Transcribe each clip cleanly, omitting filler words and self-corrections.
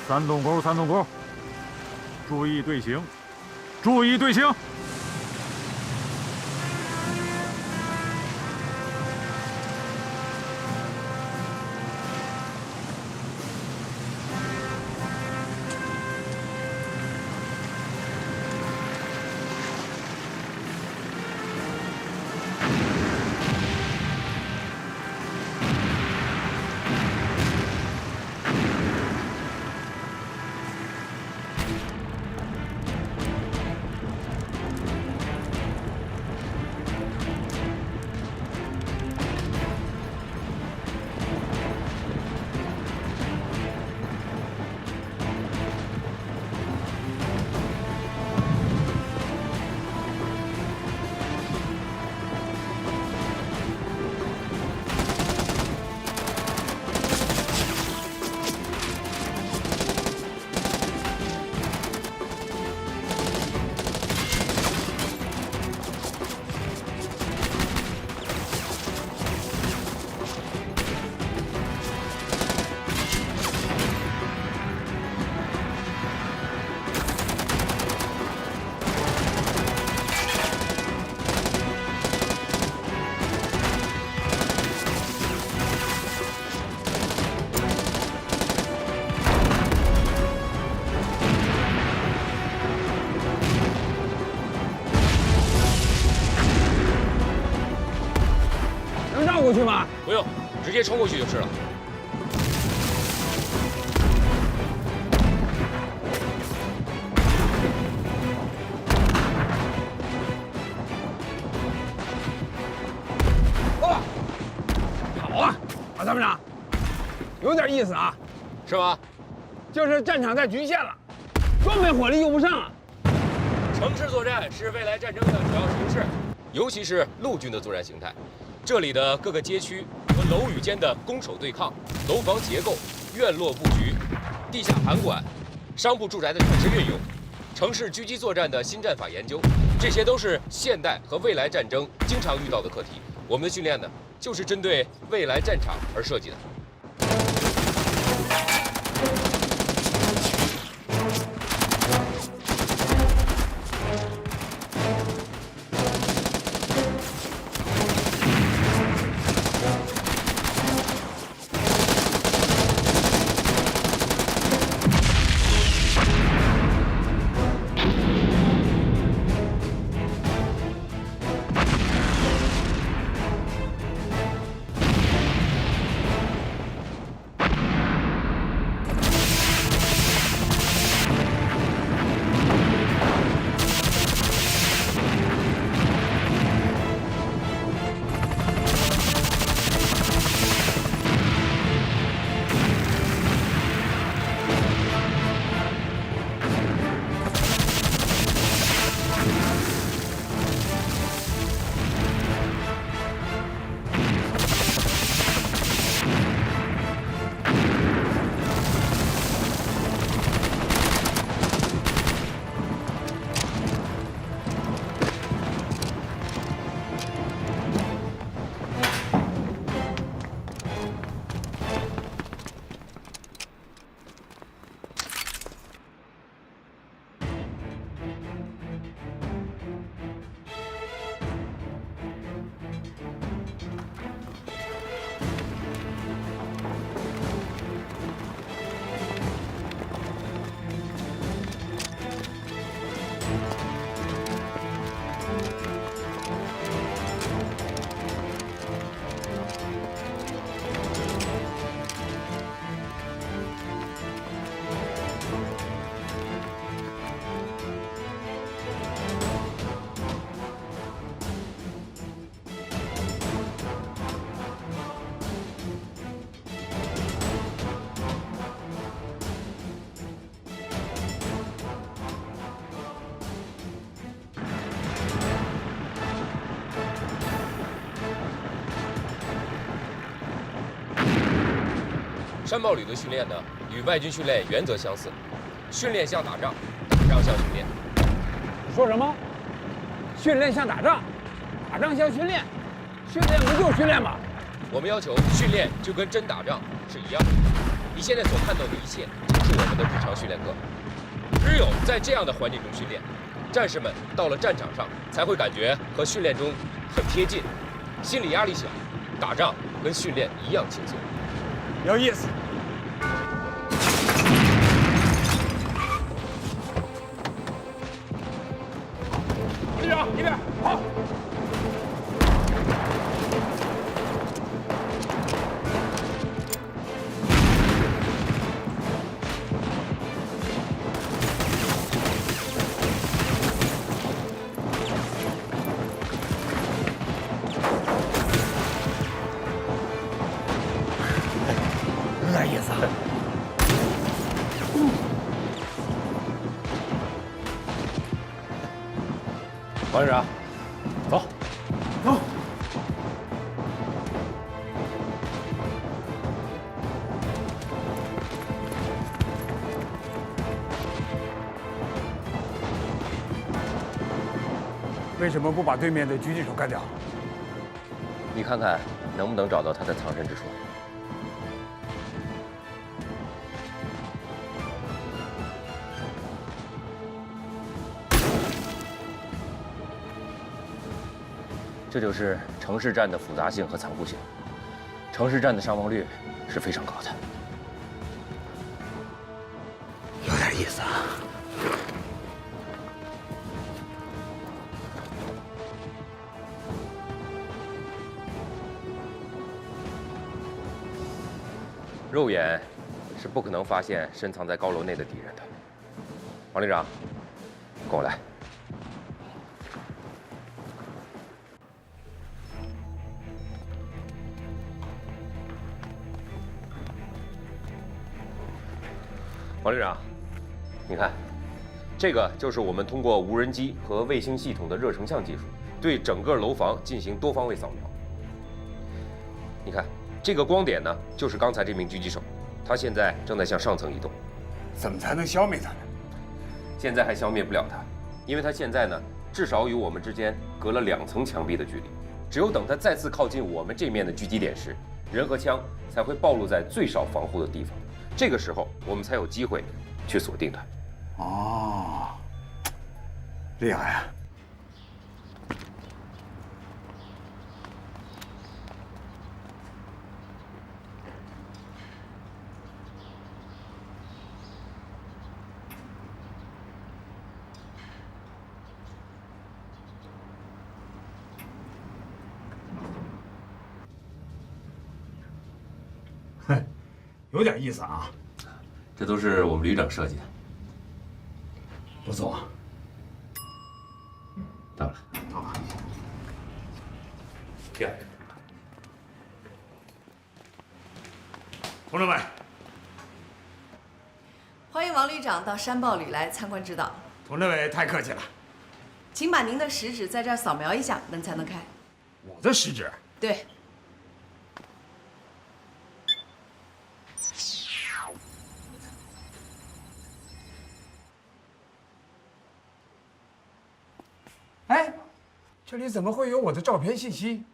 三洞沟，三洞沟，注意队形，注意队形。过去吗？不用，直接冲过去就是了。哦，好啊，马参谋长，有点意思啊。是吗？就是战场太局限了，装备火力用不上啊。城市作战是未来战争的主要形式，尤其是陆军的作战形态。这里的各个街区和楼宇间的攻守对抗、楼房结构、院落布局、地下盘管、商铺住宅的产生运用、城市狙击作战的新战法研究，这些都是现代和未来战争经常遇到的课题。我们的训练呢，就是针对未来战场而设计的。山豹旅的训练呢，与外军训练原则相似，训练像打仗，打仗像训练。说什么？训练像打仗，打仗像训练，训练不就是训练吗？我们要求训练就跟真打仗是一样的。你现在所看到的一切，仅是我们的日常训练课。只有在这样的环境中训练，战士们到了战场上才会感觉和训练中很贴近，心理压力小，打仗跟训练一样轻松。有意思。队长，一边好。有点意思啊。王队长，走，走。为什么不把对面的狙击手干掉？你看看能不能找到他的藏身之处。这就是城市战的复杂性和残酷性。城市战的伤亡率是非常高的。有点意思啊。肉眼是不可能发现深藏在高楼内的敌人的。王旅长，跟我来。王旅长，你看，这个就是我们通过无人机和卫星系统的热成像技术，对整个楼房进行多方位扫描。你看，这个光点呢，就是刚才这名狙击手，他现在正在向上层移动。怎么才能消灭他呢？现在还消灭不了他，因为他现在呢，至少与我们之间隔了2层墙壁的距离。只有等他再次靠近我们这面的狙击点时，人和枪才会暴露在最少防护的地方。这个时候，我们才有机会去锁定他。哦，厉害啊！哼，有点意思啊。这都是我们旅长设计的。不错。到了。到了。跳。同志们，欢迎王旅长到山豹旅来参观指导。同志们太客气了。请把您的食指在这儿扫描一下，门才能开。我的食指。对。哎，这里怎么会有我的照片信息？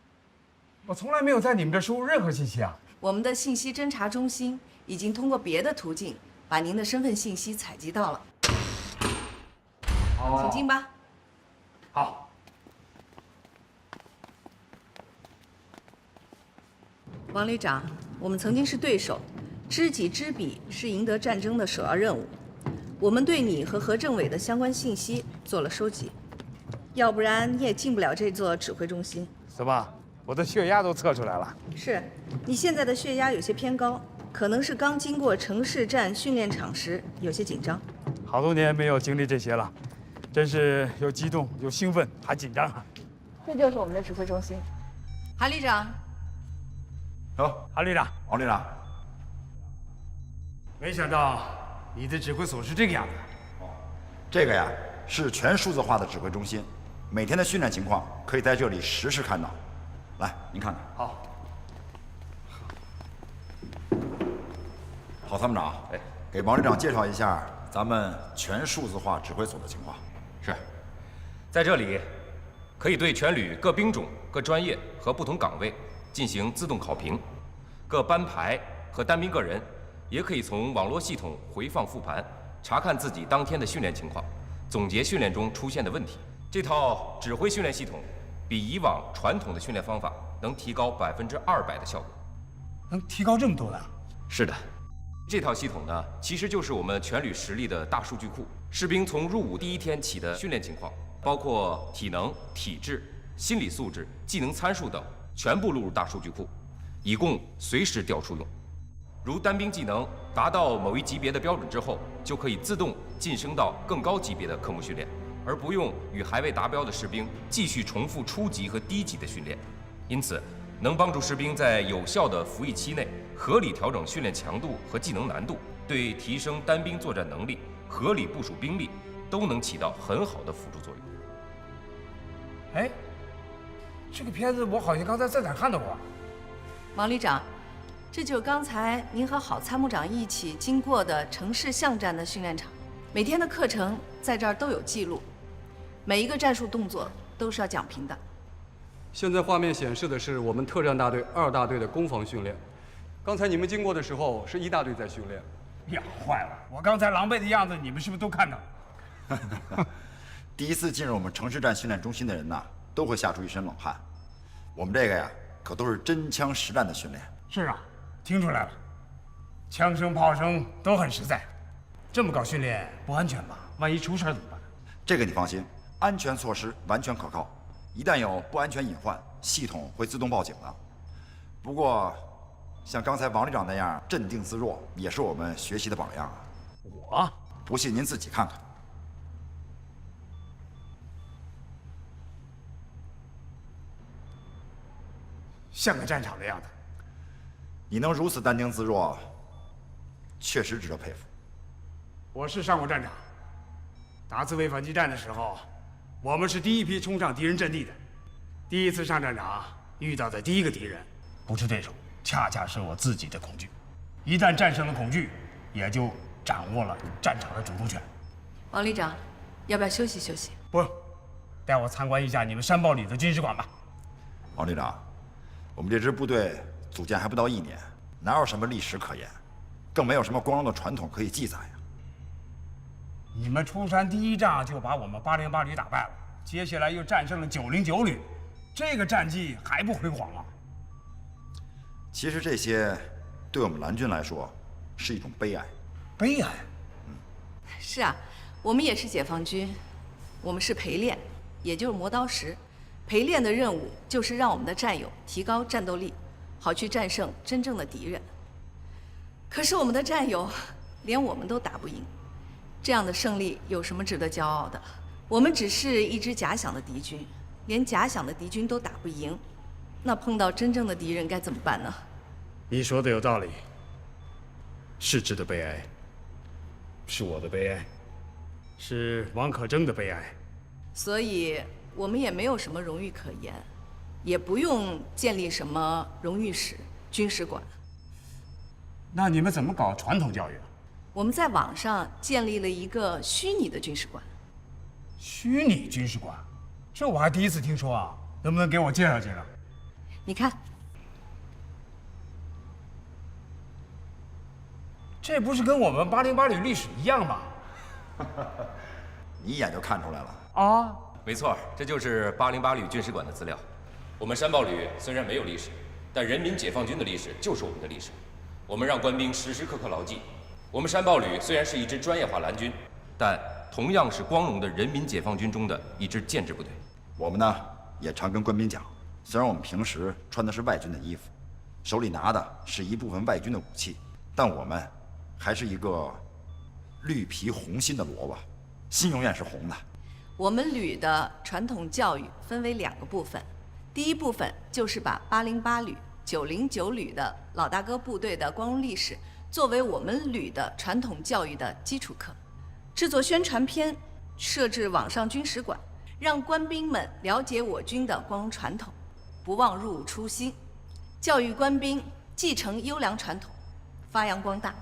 我从来没有在你们这输入任何信息啊！我们的信息侦查中心已经通过别的途径把您的身份信息采集到了。请进吧。好。王旅长，我们曾经是对手，知己知彼是赢得战争的首要任务。我们对你和何政委的相关信息做了收集。要不然你也进不了这座指挥中心。怎么，我的血压都测出来了？是，你现在的血压有些偏高，可能是刚经过城市战训练场时有些紧张。好多年没有经历这些了，真是又激动又兴奋还紧张啊！这就是我们的指挥中心。韩旅长。走，韩旅长，王旅长。没想到你的指挥所是这个样子。这个呀是全数字化的指挥中心，每天的训练情况可以在这里实时看到。来，您看看。好。郝参谋长，给王旅长介绍一下咱们全数字化指挥所的情况。是，在这里，可以对全旅各兵种、各专业和不同岗位进行自动考评，各班排和单兵个人也可以从网络系统回放复盘，查看自己当天的训练情况，总结训练中出现的问题。这套指挥训练系统比以往传统的训练方法能提高200%的效果。能提高这么多呢？是的，这套系统呢，其实就是我们全旅实力的大数据库。士兵从入伍第一天起的训练情况，包括体能、体质、心理素质、技能参数等，全部录入大数据库，以供随时调出用。如单兵技能达到某一级别的标准之后，就可以自动晋升到更高级别的科目训练，而不用与还未达标的士兵继续重复初级和低级的训练。因此，能帮助士兵在有效的服役期内合理调整训练强度和技能难度，对提升单兵作战能力、合理部署兵力都能起到很好的辅助作用。哎，这个片子我好像刚才在哪儿看到过。王旅长，这就是刚才您和郝参谋长一起经过的城市巷战的训练场，每天的课程在这儿都有记录，每一个战术动作都是要讲评的。现在画面显示的是我们特战大队2大队的攻防训练。刚才你们经过的时候，是1大队在训练。呀，坏了！我刚才狼狈的样子，你们是不是都看到了？第一次进入我们城市战训练中心的人呐，都会吓出一身冷汗。我们这个呀，可都是真枪实弹的训练。是啊，听出来了，枪声炮声都很实在。这么搞训练不安全吧？万一出事怎么办？这个你放心，安全措施完全可靠。一旦有不安全隐患，系统会自动报警的。不过，像刚才王旅长那样镇定自若，也是我们学习的榜样啊。我不信您自己看看。像个战场的样子。你能如此淡定自若，确实值得佩服。我是上过战场，打自卫反击战的时候，我们是第一批冲上敌人阵地的。第一次上战场遇到的第一个敌人，不是对手，恰恰是我自己的恐惧。一旦战胜了恐惧，也就掌握了战场的主动权。王旅长，要不要休息休息？不，带我参观一下你们山豹旅的军事馆吧。王旅长，我们这支部队组建还不到1年，哪有什么历史可言，更没有什么光荣的传统可以记载呀。你们出山第一仗就把我们808旅打败了，接下来又战胜了909旅，这个战绩还不辉煌啊？其实这些对我们蓝军来说是一种悲哀。悲哀？是啊，我们也是解放军，我们是陪练，也就是磨刀石。陪练的任务就是让我们的战友提高战斗力，好去战胜真正的敌人。可是我们的战友连我们都打不赢，这样的胜利有什么值得骄傲的？我们只是一支假想的敌军，连假想的敌军都打不赢，那碰到真正的敌人该怎么办呢？你说的有道理，是值得悲哀，是我的悲哀，是王可争的悲哀。所以我们也没有什么荣誉可言，也不用建立什么荣誉室、军事馆。那你们怎么搞传统教育啊？我们在网上建立了一个虚拟的军事馆。虚拟军事馆，这我还第一次听说啊！能不能给我介绍介绍？你看，这不是跟我们808旅历史一样吗？你一眼就看出来了。啊，没错，这就是808旅军事馆的资料。我们山豹旅虽然没有历史，但人民解放军的历史就是我们的历史。我们让官兵时时刻刻牢记，我们山豹旅虽然是一支专业化蓝军，但同样是光荣的人民解放军中的一支建制部队。我们呢也常跟官兵讲，虽然我们平时穿的是外军的衣服，手里拿的是一部分外军的武器，但我们还是一个绿皮红心的萝卜，心永远是红的。我们旅的传统教育分为2个部分，第一部分就是把808旅、909旅的老大哥部队的光荣历史作为我们旅的传统教育的基础课，制作宣传片，设置网上军史馆，让官兵们了解我军的光荣传统，不忘入伍初心，教育官兵继承优良传统，发扬光大。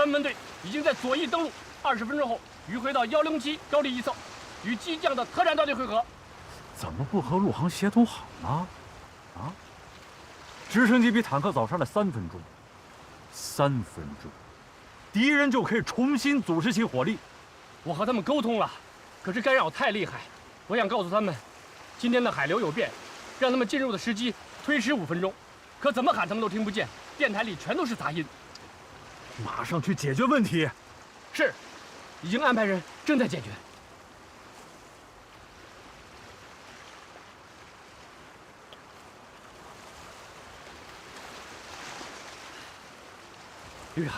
3分队已经在左翼登陆，20分钟后迂回到107高地一侧，与机降的特战大队会合。怎么不和陆航协同好呢？啊？直升机比坦克早上了3分钟，3分钟，敌人就可以重新组织起火力。我和他们沟通了，可是干扰太厉害。我想告诉他们，今天的海流有变，让他们进入的时机推迟5分钟。可怎么喊他们都听不见，电台里全都是杂音。马上去解决问题。是，已经安排人正在解决。旅长，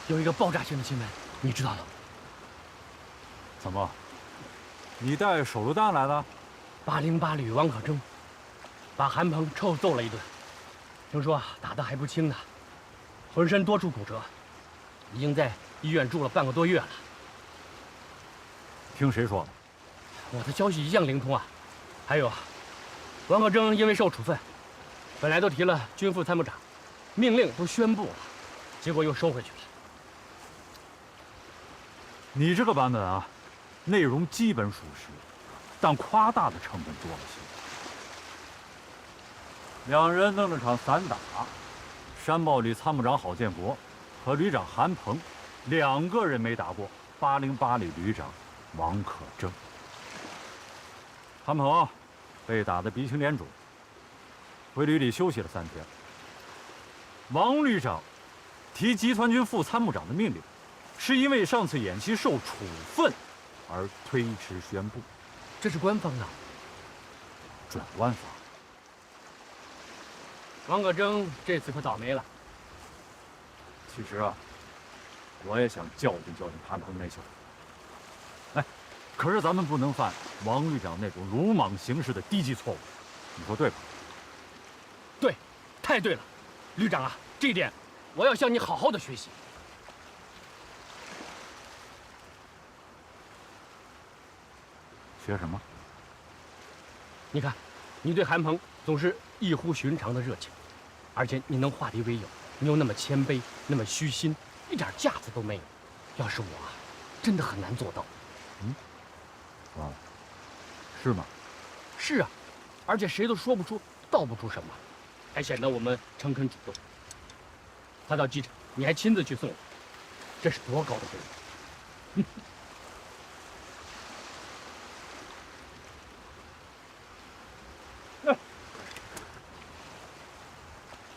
有一个爆炸性的新闻，你知道了？怎么？你带手榴弹来了808旅王可征把韩鹏臭揍了一顿，听说打得还不轻呢，浑身多处骨折，已经在医院住了半个多月了。听谁说的？我的消息一向灵通啊。还有啊，王可征因为受处分，本来都提了军副参谋长，命令都宣布了，结果又收回去了。你这个版本啊，内容基本属实，但夸大的成分多了些。两人弄了场散打，山豹旅参谋长郝建国和旅长韩鹏2个人没打过808旅旅长王可征。韩鹏被打得鼻青脸肿，回旅里休息了3天。王旅长提集团军副参谋长的命令，是因为上次演习受处分而推迟宣布。这是官方的，准官方。王可征这次可倒霉了。其实啊，我也想教训教训韩鹏那小子。哎，可是咱们不能犯王旅长那种鲁莽行事的低级错误，你说对吧？对，太对了，旅长啊，这一点我要向你好好的学习。学什么？你看，你对韩鹏总是异乎寻常的热情，而且你能化敌为友，你又那么谦卑，那么虚心，一点架子都没有。要是我啊，真的很难做到。啊，是吗？是啊，而且谁都说不出道不出什么，还显得我们诚恳主动。他到机场，你还亲自去送我，这是多高的贵人！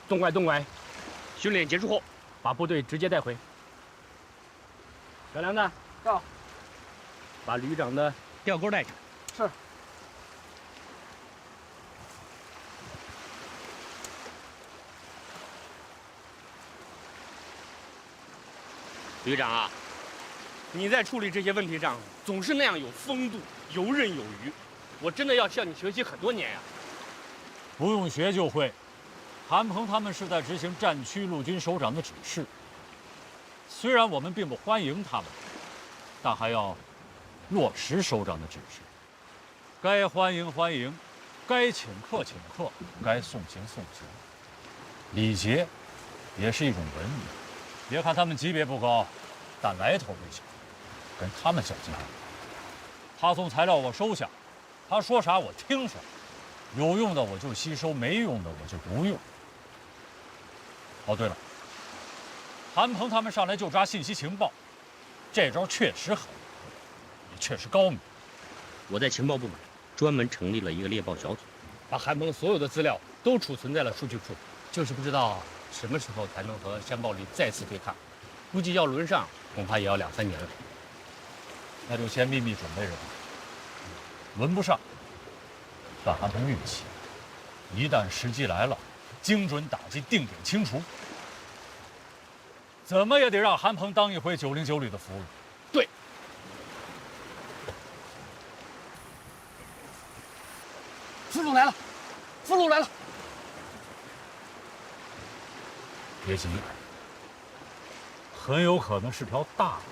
东拐东拐，训练结束后，把部队直接带回。小梁子，到。把旅长的吊钩带上。是。旅长啊，你在处理这些问题上总是那样有风度、游刃有余，我真的要向你学习很多年呀。不用学就会。韩鹏他们是在执行战区陆军首长的指示，虽然我们并不欢迎他们，但还要落实首长的指示。该欢迎欢迎，该请客请客，该送行送行。礼节也是一种文明。别看他们级别不高，但来头不小，跟他们较劲。他送材料我收下，他说啥我听啥，有用的我就吸收，没用的我就不用。哦，对了，韩鹏他们上来就抓信息情报，这招确实狠，也确实高明。我在情报部门专门成立了一个猎豹小组，把韩鹏所有的资料都储存在了数据库，就是不知道什么时候才能和山豹旅再次对抗，估计要轮上恐怕也要2、3年了。那就先秘密准备着吧。轮不上，算韩鹏运气。一旦时机来了，精准打击，定点清除。怎么也得让韩鹏当一回909旅的俘虏。对。俘虏来了，俘虏来了。别急，很有可能是条大的。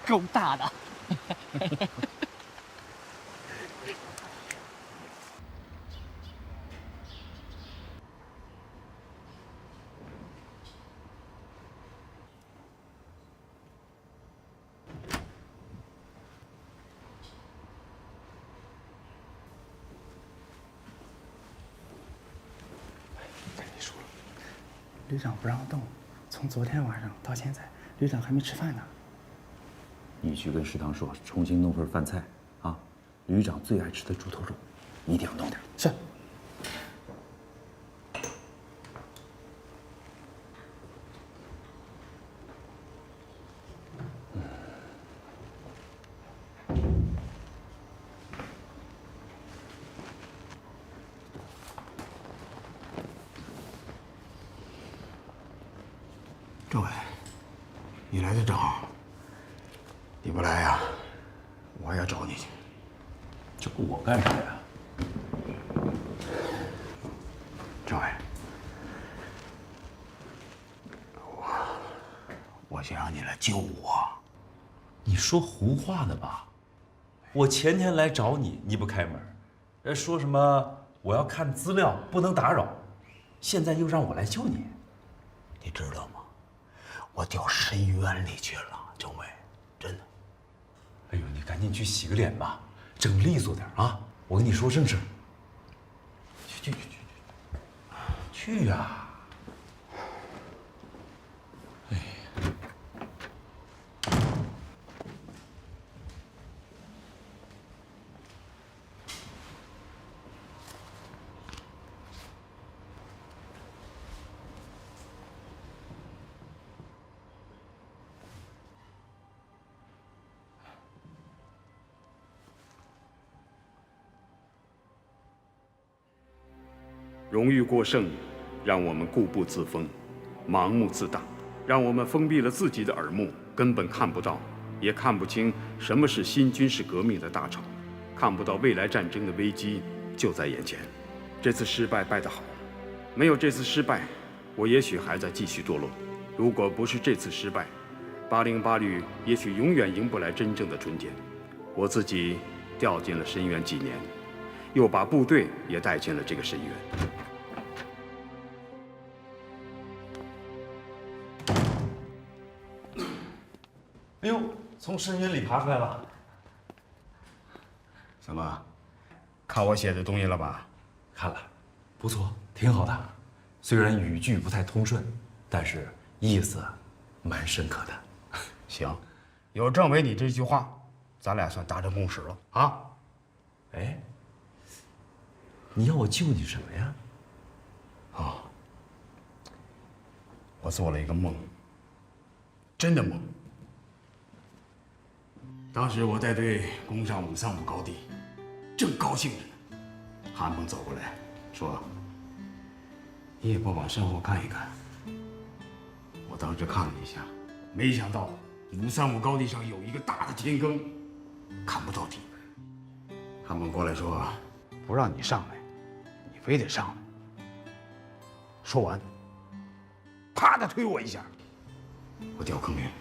够大的。旅长不让动，从昨天晚上到现在，旅长还没吃饭呢。你去跟食堂说，重新弄份饭菜啊，旅长最爱吃的猪头肉，一定要弄点。是。政委，你来的正好。你不来呀，我还要找你去。找我干啥呀？政委，我想让你来救我。你说胡话呢吧？我前天来找你，你不开门，说什么我要看资料，不能打扰，现在又让我来救你，你知道吗？我掉深渊里去了，政委，真的。哎呦，你赶紧去洗个脸吧，整利索点啊！我跟你说正事。去呀！哎。荣誉过剩，让我们固步自封，盲目自大，让我们封闭了自己的耳目，根本看不到，也看不清什么是新军事革命的大潮，看不到未来战争的危机就在眼前。这次失败败得好，没有这次失败，我也许还在继续堕落。如果不是这次失败，808旅也许永远迎不来真正的春天。我自己掉进了深渊几年，又把部队也带进了这个深渊。哎呦，从深渊里爬出来了。怎么，看我写的东西了吧？看了，不错，挺好的。虽然语句不太通顺，但是意思蛮深刻的。行，有政委你这句话，咱俩算达成共识了啊。哎，你要我救你什么呀？啊，我做了一个梦，真的梦。当时我带队攻上535高地，正高兴着呢，韩鹏走过来说：“你也不往身后看一看。”我当时看了一下，没想到535高地上有一个大的天坑，看不到底。韩鹏过来说：“不让你上来，你非得上来。”说完，啪的推我一下，我掉坑里了。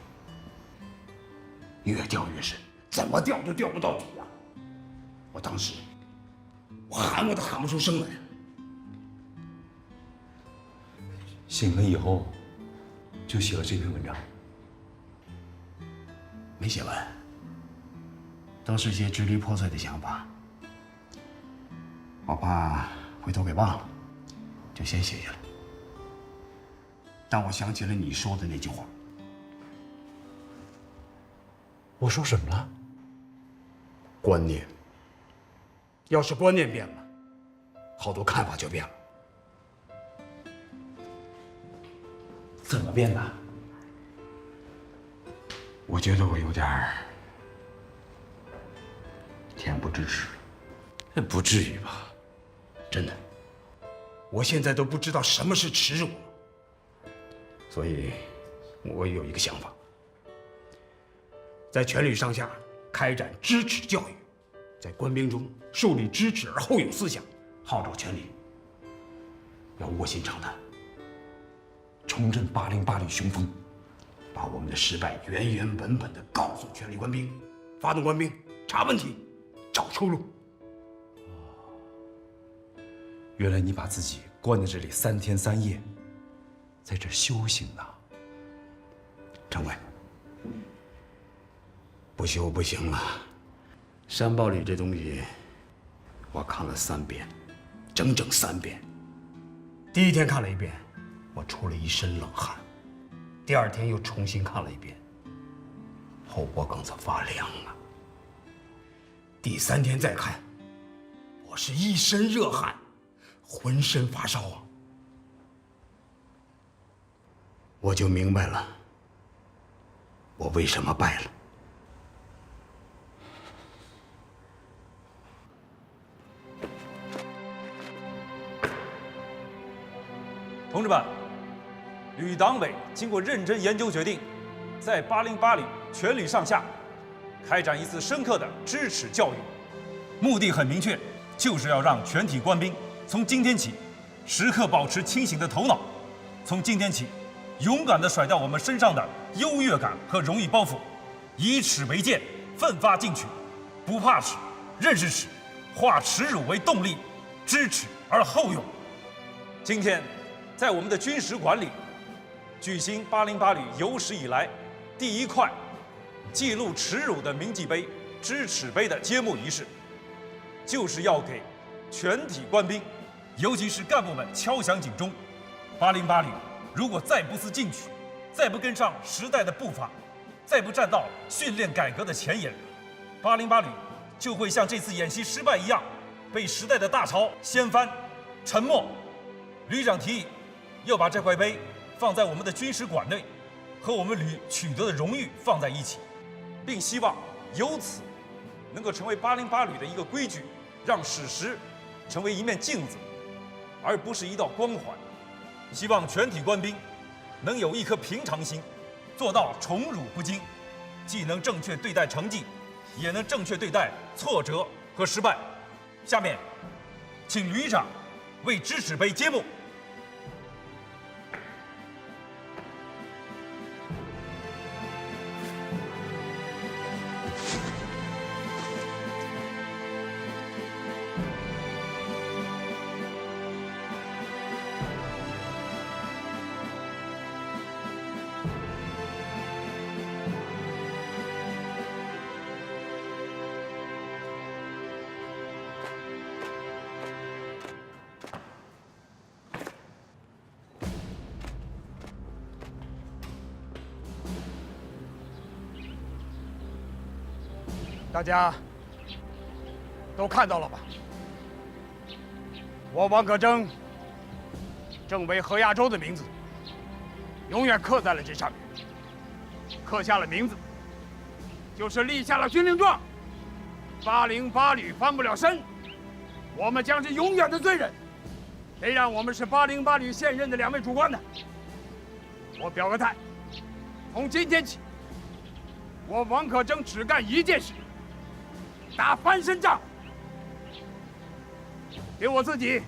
越掉越深，怎么掉都掉不到底啊！我当时，我都喊不出声来。醒了以后，就写了这篇文章。没写完，都是些支离破碎的想法，我怕回头给忘了，就先写下来。但我想起了你说的那句话。我说什么了？观念。要是观念变了，好多看法就变了。怎么变的？我觉得我有点恬不知耻了。不至于吧？真的，我现在都不知道什么是耻辱了。所以，我有一个想法。在全旅上下开展知耻教育，在官兵中树立知耻而后勇思想，号召全旅要卧薪尝胆，重振808旅雄风。把我们的失败原原本本的告诉全体官兵，发动官兵查问题，找出路。原来你把自己关在这里3天3夜，在这修行呢。政委，不修不行了。山报里这东西，我看了3遍，整整3遍。第一天看了1遍，我出了一身冷汗；第2天又重新看了1遍，后脖梗子发凉啊；第3天再看，我是一身热汗，浑身发烧啊！我就明白了，我为什么败了。同志们，旅党委经过认真研究决定，在808旅全旅上下开展一次深刻的知耻教育，目的很明确，就是要让全体官兵从今天起时刻保持清醒的头脑，从今天起勇敢地甩掉我们身上的优越感和荣誉包袱，以耻为鉴，奋发进取，不怕耻，认识耻，化耻辱为动力，知耻而后勇。今天，在我们的军史馆里，举行808旅有史以来第一块记录耻辱的铭记碑——知耻碑的揭幕仪式，就是要给全体官兵，尤其是干部们敲响警钟。808旅如果再不思进取，再不跟上时代的步伐，再不站到训练改革的前沿，808旅就会像这次演习失败一样，被时代的大潮掀翻、沉没。旅长提议要把这块碑放在我们的军史馆内，和我们旅取得的荣誉放在一起，并希望由此能够成为808旅的一个规矩，让史实成为一面镜子，而不是一道光环。希望全体官兵能有一颗平常心，做到宠辱不惊，既能正确对待成绩，也能正确对待挫折和失败。下面，请旅长为知耻碑揭幕。大家都看到了吧？我王可争政委何亚洲的名字永远刻在了这上面，刻下了名字，就是立下了军令状。808旅翻不了身，我们将是永远的罪人。谁让我们是808旅现任的2位主官呢？我表个态，从今天起，我王可争只干一件事。打翻身仗，给我自己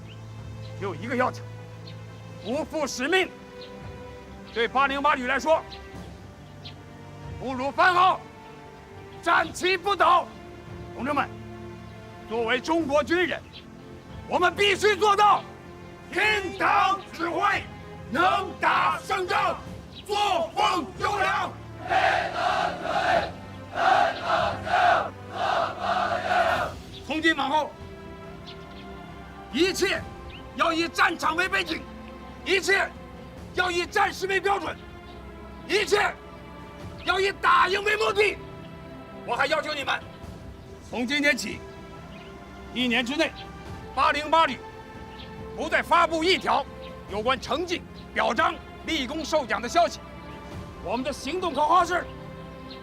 只有一个要求：不负使命。对808旅来说，不辱番号，战旗不倒。同志们，作为中国军人，我们必须做到听党指挥，能打胜仗，作风优良。从今往后，一切要以战场为背景，一切要以战时为标准，一切要以打赢为目的。我还要求你们，从今天起，1年之内，808旅不再发布一条有关成绩、表彰、立功受奖的消息。我们的行动口号是：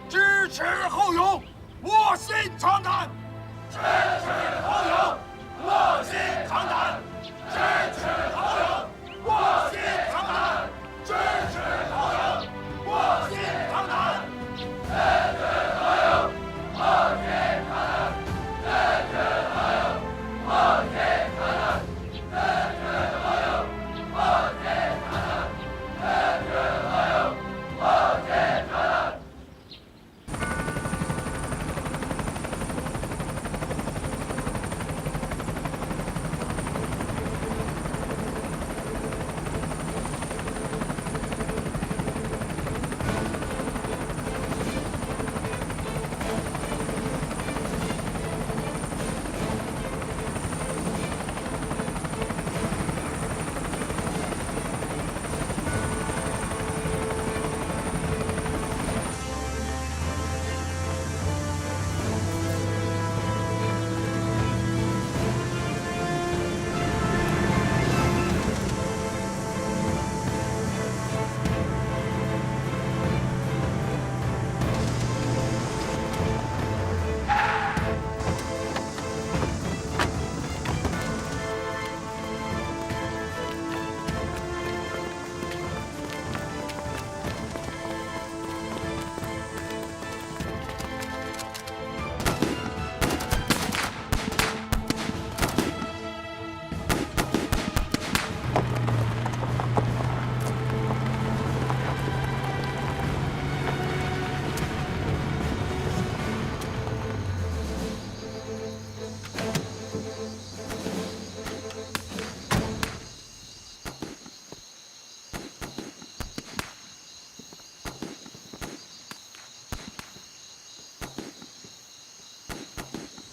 知耻后勇，卧薪尝胆。知耻后勇，卧薪尝胆；知耻后勇，卧薪尝胆；知耻后勇，卧薪尝胆；知耻后勇，卧薪尝胆；知耻后勇，卧薪尝胆；知耻后勇，卧薪尝胆；知耻后勇，卧薪。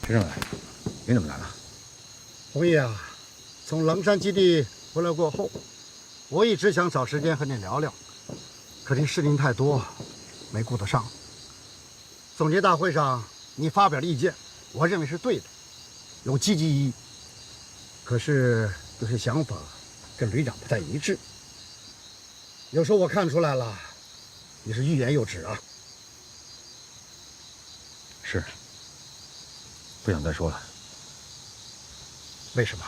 徐政委，您怎么来了？红毅啊，从狼山基地回来过后，我一直想找时间和你聊聊，可您事情太多，没顾得上。总结大会上你发表的意见，我认为是对的，有积极意义。可是有些想法跟旅长不太一致。有时候我看出来了，你是欲言又止啊。是，不想再说了。为什么？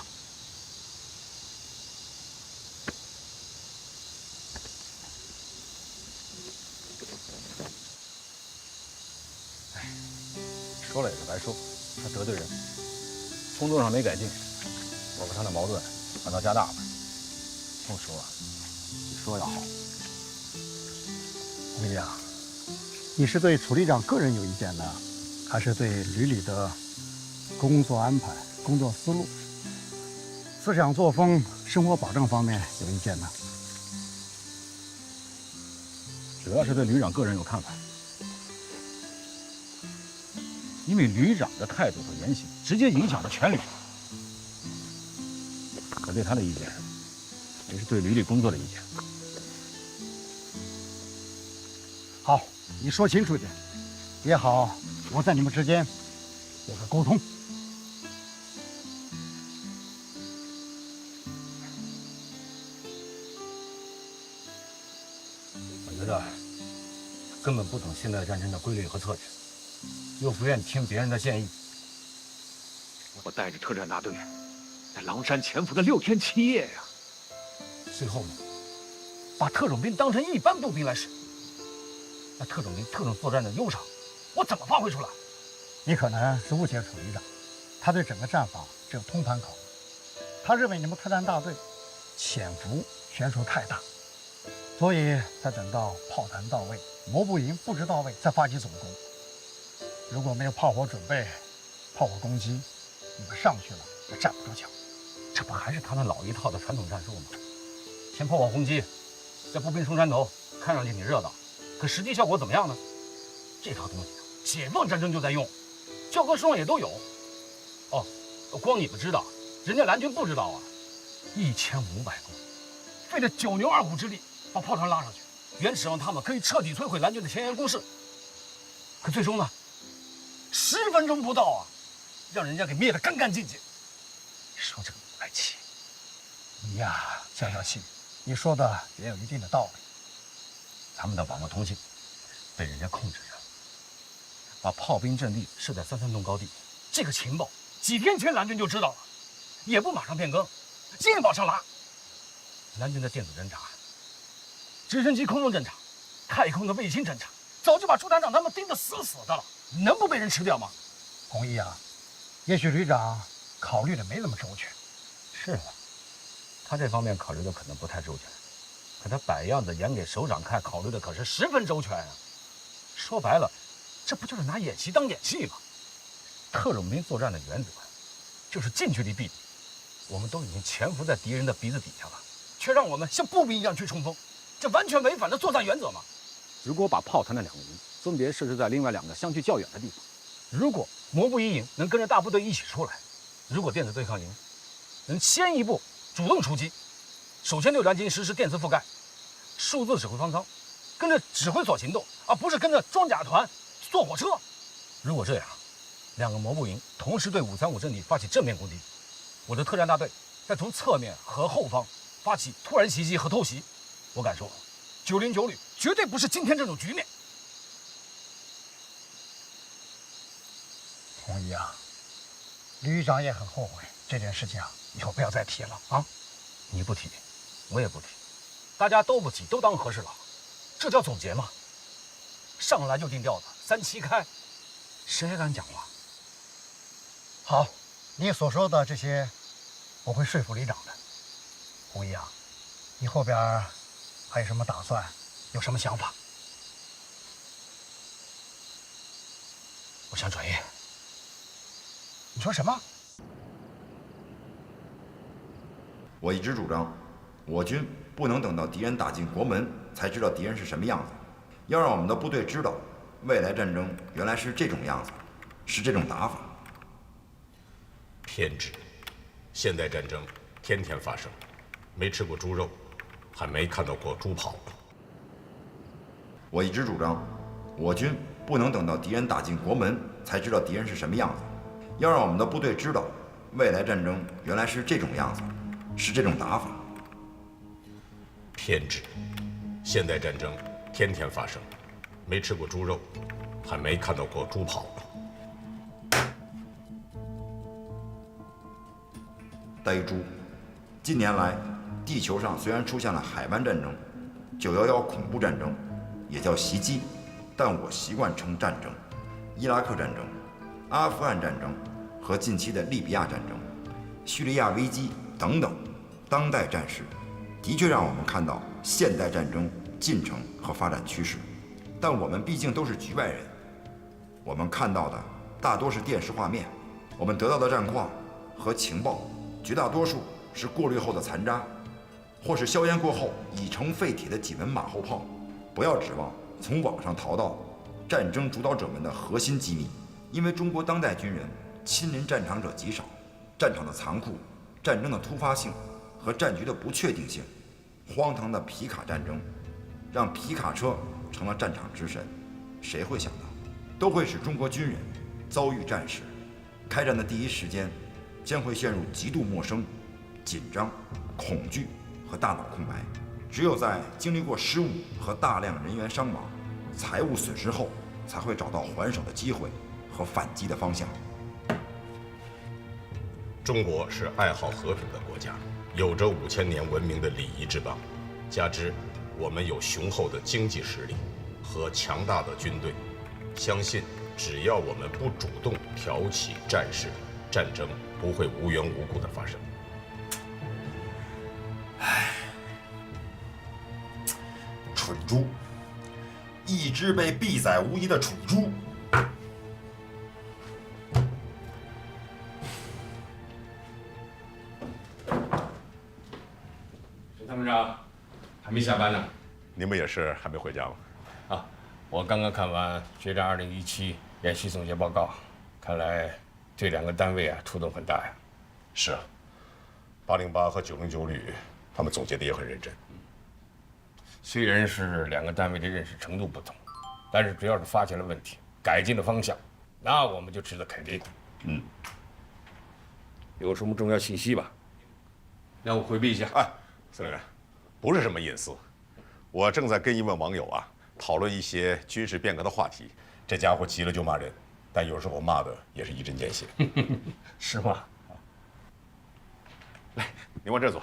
说了也是白说，他得罪人，工作上没改进，我和他的矛盾反倒加大了。不说，比说要好。红毅啊，你是对楚旅长个人有意见呢，还是对旅里的工作安排、工作思路、思想作风、生活保障方面有意见呢？主要是对旅长个人有看法。因为旅长的态度和言行直接影响了全旅。我对他的意见，也是对旅里工作的意见。好，你说清楚一点，也好，我在你们之间有个沟通。我觉得根本不懂现代战争的规律和策略。又不愿听别人的建议，我带着特战大队在狼山潜伏了6天7夜呀。最后呢，把特种兵当成一般步兵来使。那特种兵特种作战的优势，我怎么发挥出来？你可能是误解楚旅长，他对整个战法只有通盘考虑。他认为你们特战大队潜伏悬殊太大，所以才等到炮弹到位、摩步营布置到位，再发起总攻。如果没有炮火准备，炮火攻击，你们上去了也站不住脚。这不还是他那老一套的传统战术吗？先炮火轰击，再步兵冲山头，看上去挺热闹，可实际效果怎么样呢？这套东西解放战争就在用，教科书上也都有。哦，光你们知道，人家蓝军不知道啊！1500公里，费了9牛2虎之力把炮船拉上去，原指望他们可以彻底摧毁蓝军的前沿工事。可最终呢，10分钟不到啊，让人家给灭得干干净净。说这个来气，你呀，消消气。你说的也有一定的道理。咱们的网络通信被人家控制着，把炮兵阵地设在33洞高地。这个情报几天前蓝军就知道了，也不马上变更，硬往上拉。蓝军的电子侦察、直升机空中侦察、太空的卫星侦察，早就把朱团长他们盯得死死的了，能不被人吃掉吗？红毅啊，也许旅长考虑的没那么周全。是啊，他这方面考虑的可能不太周全，可他摆样子演给首长看，考虑的可是10分周全啊。说白了，这不就是拿演习当演戏吗？特种兵作战的原则就是近距离避敌，我们都已经潜伏在敌人的鼻子底下了，却让我们像步兵一样去冲锋，这完全违反了作战原则嘛。如果把炮团的2个营分别设置在另外2个相距较远的地方，如果摩步一营能跟着大部队一起出来，如果电子对抗营能先一步主动出击，首先对蓝军实施电磁覆盖，数字指挥方舱，跟着指挥所行动，而不是跟着装甲团坐火车。如果这样，2个摩步营同时对535阵地发起正面攻击，我的特战大队再从侧面和后方发起突然袭击和偷袭，我敢说，909旅绝对不是今天这种局面。红毅啊，旅长也很后悔这件事情啊，以后不要再提了啊！你不提，我也不提，大家都不提，都当和事佬，这叫总结吗？上来就定调子，3七开，谁还敢讲话？好，你所说的这些，我会说服旅长的。红毅啊，你后边还有什么打算？有什么想法？我想转业。你说什么？我一直主张，我军不能等到敌人打进国门才知道敌人是什么样子，要让我们的部队知道，未来战争原来是这种样子，是这种打法。偏执。现代战争天天发生，没吃过猪肉，还没看到过猪跑。我一直主张，我军不能等到敌人打进国门才知道敌人是什么样子，要让我们的部队知道，未来战争原来是这种样子，是这种打法。偏执。现代战争天天发生，没吃过猪肉，还没看到过猪跑。呆猪。近年来，地球上虽然出现了海湾战争、911恐怖战争，也叫袭击，但我习惯称战争。伊拉克战争、阿富汗战争和近期的利比亚战争、叙利亚危机等等，当代战事的确让我们看到现代战争进程和发展趋势。但我们毕竟都是局外人，我们看到的大多是电视画面，我们得到的战况和情报绝大多数是过滤后的残渣，或是硝烟过后已成废铁的几门马后炮。不要指望从网上淘到战争主导者们的核心机密，因为中国当代军人亲临战场者极少，战场的残酷、战争的突发性和战局的不确定性，荒唐的皮卡战争，让皮卡车成了战场之神，谁会想到，都会使中国军人遭遇战事，开战的第一时间将会陷入极度陌生、紧张、恐惧和大脑空白。只有在经历过失误和大量人员伤亡、财物损失后，才会找到还手的机会和反击的方向。中国是爱好和平的国家，有着5000年文明的礼仪之邦，加之我们有雄厚的经济实力和强大的军队，相信只要我们不主动挑起战事，战争不会无缘无故的发生。蠢猪，一只被毙宰无疑的蠢猪。沈参谋长，还没下班呢？你们也是还没回家吗？啊，我刚刚看完决战2017演习总结报告，看来这2个单位啊出动很大呀。是啊，808和909旅，他们总结的也很认真。虽然是2个单位的认识程度不同，但是只要是发现了问题，改进了方向，那我们就值得肯定。有什么重要信息吧？让我回避一下。哎，司令员，不是什么隐私，我正在跟一位网友啊讨论一些军事变革的话题。这家伙急了就骂人，但有时候骂的也是一针见血。是吗？来，你往这坐。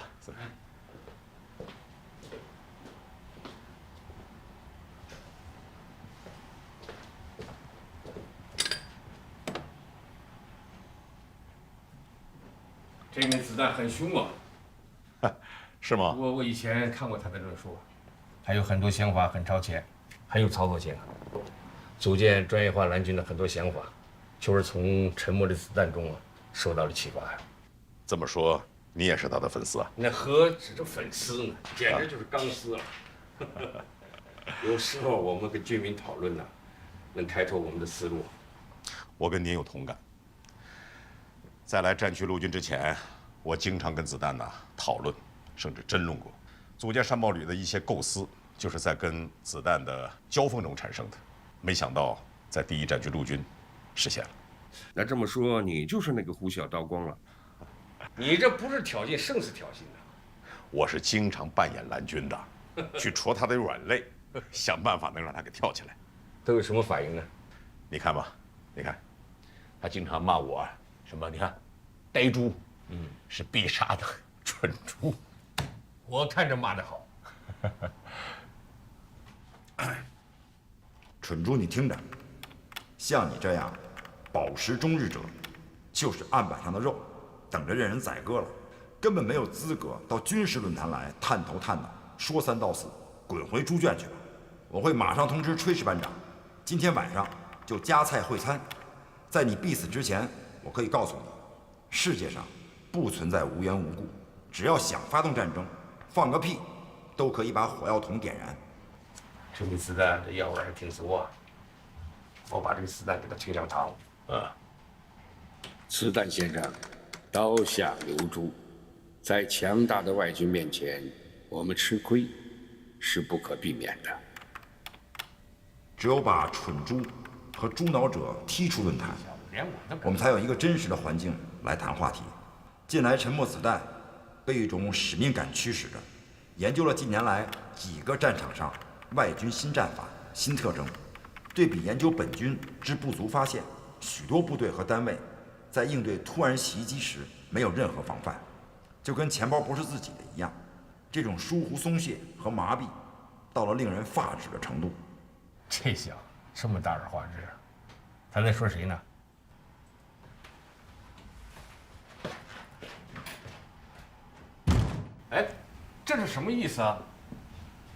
这枚子弹很凶啊，是吗？我以前看过他的论述，还有很多想法很超前，很有操作性。组建专业化蓝军的很多想法，就是从沉默的子弹中受到了启发呀。这么说，你也是他的粉丝啊？那何止是粉丝呢，简直就是钢丝了。有时候我们跟军民讨论能开拓我们的思路。我跟您有同感。在来战区陆军之前，我经常跟子弹讨论，甚至争论过。组建山豹旅的一些构思，就是在跟子弹的交锋中产生的。没想到在第1战区陆军实现了。那这么说，你就是那个胡小刀光了？你这不是挑衅，胜似挑衅的。我是经常扮演蓝军的，去戳他的软肋，想办法能让他给跳起来。都有什么反应呢？你看吧，你看，他经常骂我什么？你看，呆猪，是必杀的蠢猪。我看着骂得好。蠢猪，你听着，像你这样饱食终日者，就是案板上的肉，等着任人宰割了，根本没有资格到军事论坛来探头探脑，说3道4，滚回猪圈去吧！我会马上通知炊事班长，今天晚上就夹菜会餐。在你必死之前，我可以告诉你，世界上不存在无缘无故，只要想发动战争，放个屁都可以把火药桶点燃。这枚子弹这药味还挺足啊！我把这个子弹给它推上膛。子弹先生，刀下留珠，在强大的外军面前，我们吃亏是不可避免的。只有把蠢猪和猪脑者踢出论坛，我们才有一个真实的环境来谈话题。近来沉默子弹被一种使命感驱使着，研究了近年来几个战场上外军新战法、新特征，对比研究本军之不足，发现许多部队和单位在应对突然袭击时没有任何防范，就跟钱包不是自己的一样。这种疏忽松懈和麻痹，到了令人发指的程度。这小子这么大而化之，他在说谁呢？哎，这是什么意思啊？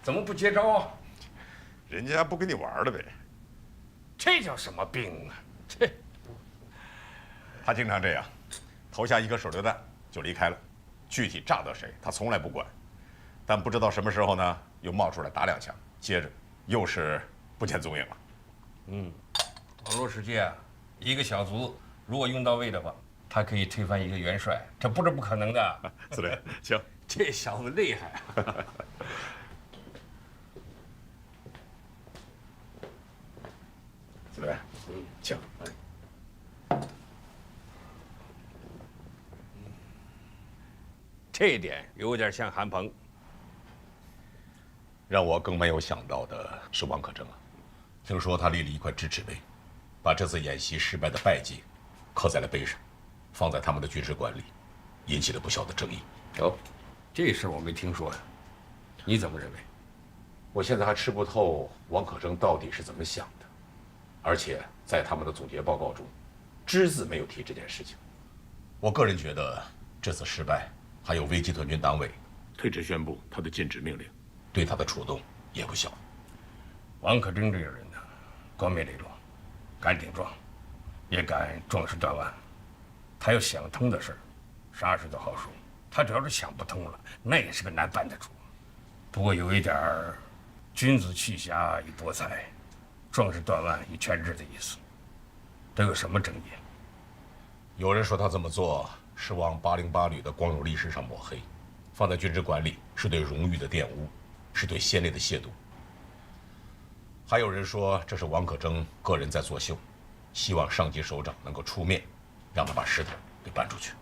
怎么不接招啊？人家不跟你玩了呗。这叫什么病啊？他经常这样，投下一颗手榴弹就离开了，具体炸到谁他从来不管，但不知道什么时候呢又冒出来打2枪，接着又是不见踪影了。网络世界啊，一个小卒如果用到位的话，他可以推翻一个元帅，这不是不可能的。司令，请。这小子厉害啊！司令，请。这一点有点像韩鹏。让我更没有想到的是王可征啊，听说他立了一块制尺碑，把这次演习失败的败绩刻在了碑上，放在他们的军事馆里，引起了不小的争议。哦，这事我没听说呀，你怎么认为？我现在还吃不透王可征到底是怎么想的，而且在他们的总结报告中，只字没有提这件事情。我个人觉得这次失败还有危及团军党委退职宣布他的禁止命令，对他的触动也不小。王可征这个人呢，光明磊落，敢顶撞，也敢壮士断腕。他要想通的事儿，啥事都好说。他只要是想不通了，那也是个难办的主。不过有一点儿，君子去侠以博才，壮士断腕以全治的意思。这有什么争议？有人说他这么做是往808旅的光荣历史上抹黑，放在军事馆里是对荣誉的玷污，是对先烈的亵渎。还有人说这是王可征个人在作秀，希望上级首长能够出面，让他把石头给搬出去。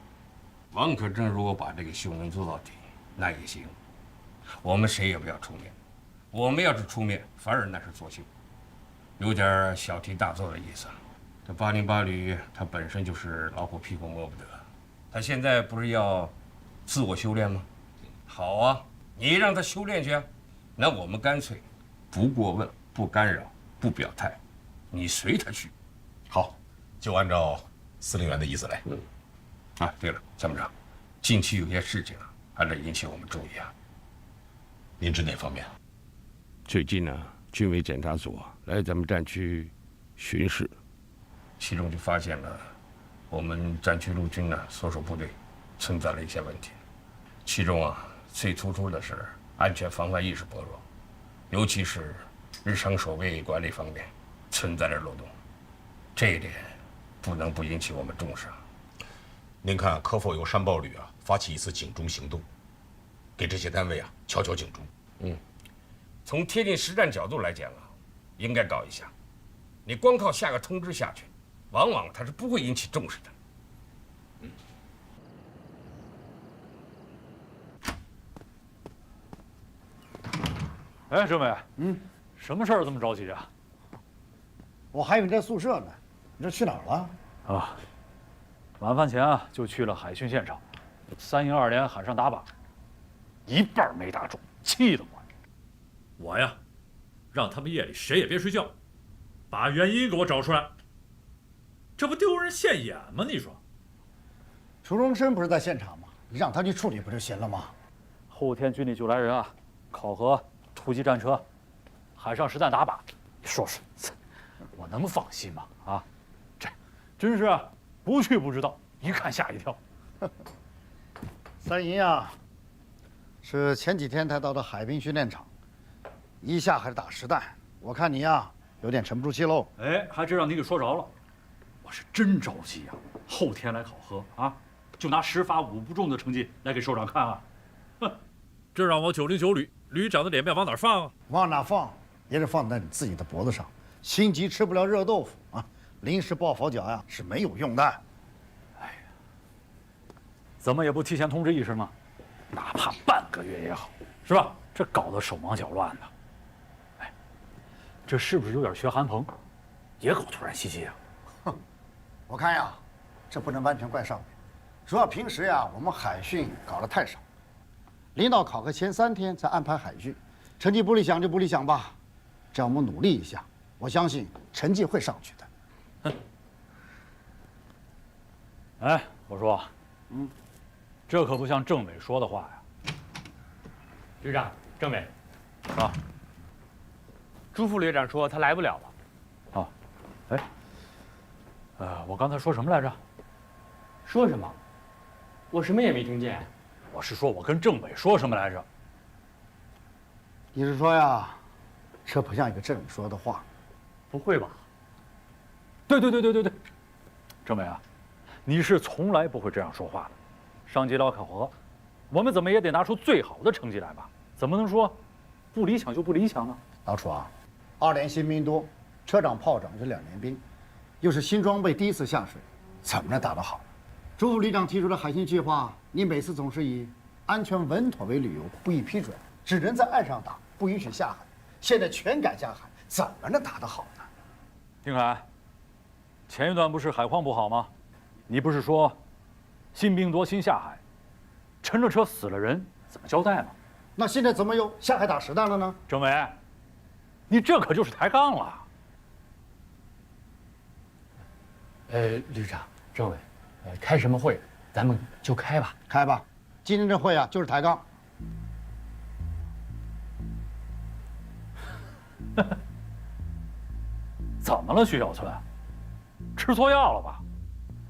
王可征如果把这个秀能做到底，那也行。我们谁也不要出面，我们要是出面，反而那是作秀，有点小题大做的意思。这808旅他本身就是老虎屁股摸不得，他现在不是要自我修炼吗？好啊，你让他修炼去，那我们干脆不过问、不干扰、不表态，你随他去。好，就按照司令员的意思来。啊，对了，参谋长，近期有些事情还得引起我们注意啊。您指哪方面？最近呢，军委检查组来咱们战区巡视，其中就发现了我们战区陆军呢所属部队存在了一些问题，其中啊最突出的是安全防范意识薄弱，尤其是日常守卫管理方面存在着漏洞，这一点不能不引起我们重视啊。您看，可否由山豹旅发起一次警钟行动，给这些单位敲敲警钟？从贴近实战角度来讲应该搞一下。你光靠下个通知下去，往往它是不会引起重视的。哎，政委，什么事儿这么着急啊？我还以为你在宿舍呢，你这去哪儿了？啊，晚饭前就去了海训现场，3营2连喊上打靶，一半没打中，气得我呀，让他们夜里谁也别睡觉，把原因给我找出来。这不丢人现眼吗？你说？楚荣生不是在现场吗？你让他去处理不就行了吗？后天军里就来人考核突击战车，海上实弹打靶。你说说，我能放心吗？这真是不去不知道，一看吓一跳。3营是前几天才到的海滨训练场，一下还是打实弹，我看你有点沉不住气喽。哎，还真让你给说着了，我是真着急后天来考核就拿10发5不中的成绩来给首长看啊！哼，这让我909旅长的脸面往哪放啊？往哪放，也是放在你自己的脖子上。心急吃不了热豆腐啊，临时抱佛脚呀是没有用的。哎呀，怎么也不提前通知一声呢？哪怕半个月也好，是吧？这搞得手忙脚乱的。哎，这是不是有点学韩鹏，也搞突然袭击啊？哼，我看呀，这不能完全怪上面，主要平时呀我们海训搞得太少，领导考核前3天才安排海训，成绩不理想就不理想吧，只要我们努力一下，我相信成绩会上去的。哎，我说，这可不像政委说的话呀。旅长，政委，啊，朱副旅长说他来不了了。啊，哎，我刚才说什么来着？说什么？我什么也没听见。我是说我跟政委说什么来着？你是说呀，这不像一个政委说的话。不会吧？对，政委啊，你是从来不会这样说话的。上级聊考核，我们怎么也得拿出最好的成绩来吧？怎么能说不理想就不理想呢？老楚啊，2连新兵多，车长、炮长是2连兵，又是新装备第1次下水，怎么能打得好？朱副旅长提出的海训计划，你每次总是以安全稳妥为理由不予批准，只能在岸上打，不允许下海。现在全改下海，怎么能打得好呢？丁海，前一段不是海况不好吗？你不是说新兵多新下海，沉着车死了人，怎么交代吗？那现在怎么又下海打实弹了呢？政委，你这可就是抬杠了。旅长、政委，开什么会，咱们就开吧。开吧，今天这会啊就是抬杠。怎么了，徐小村？吃错药了吧？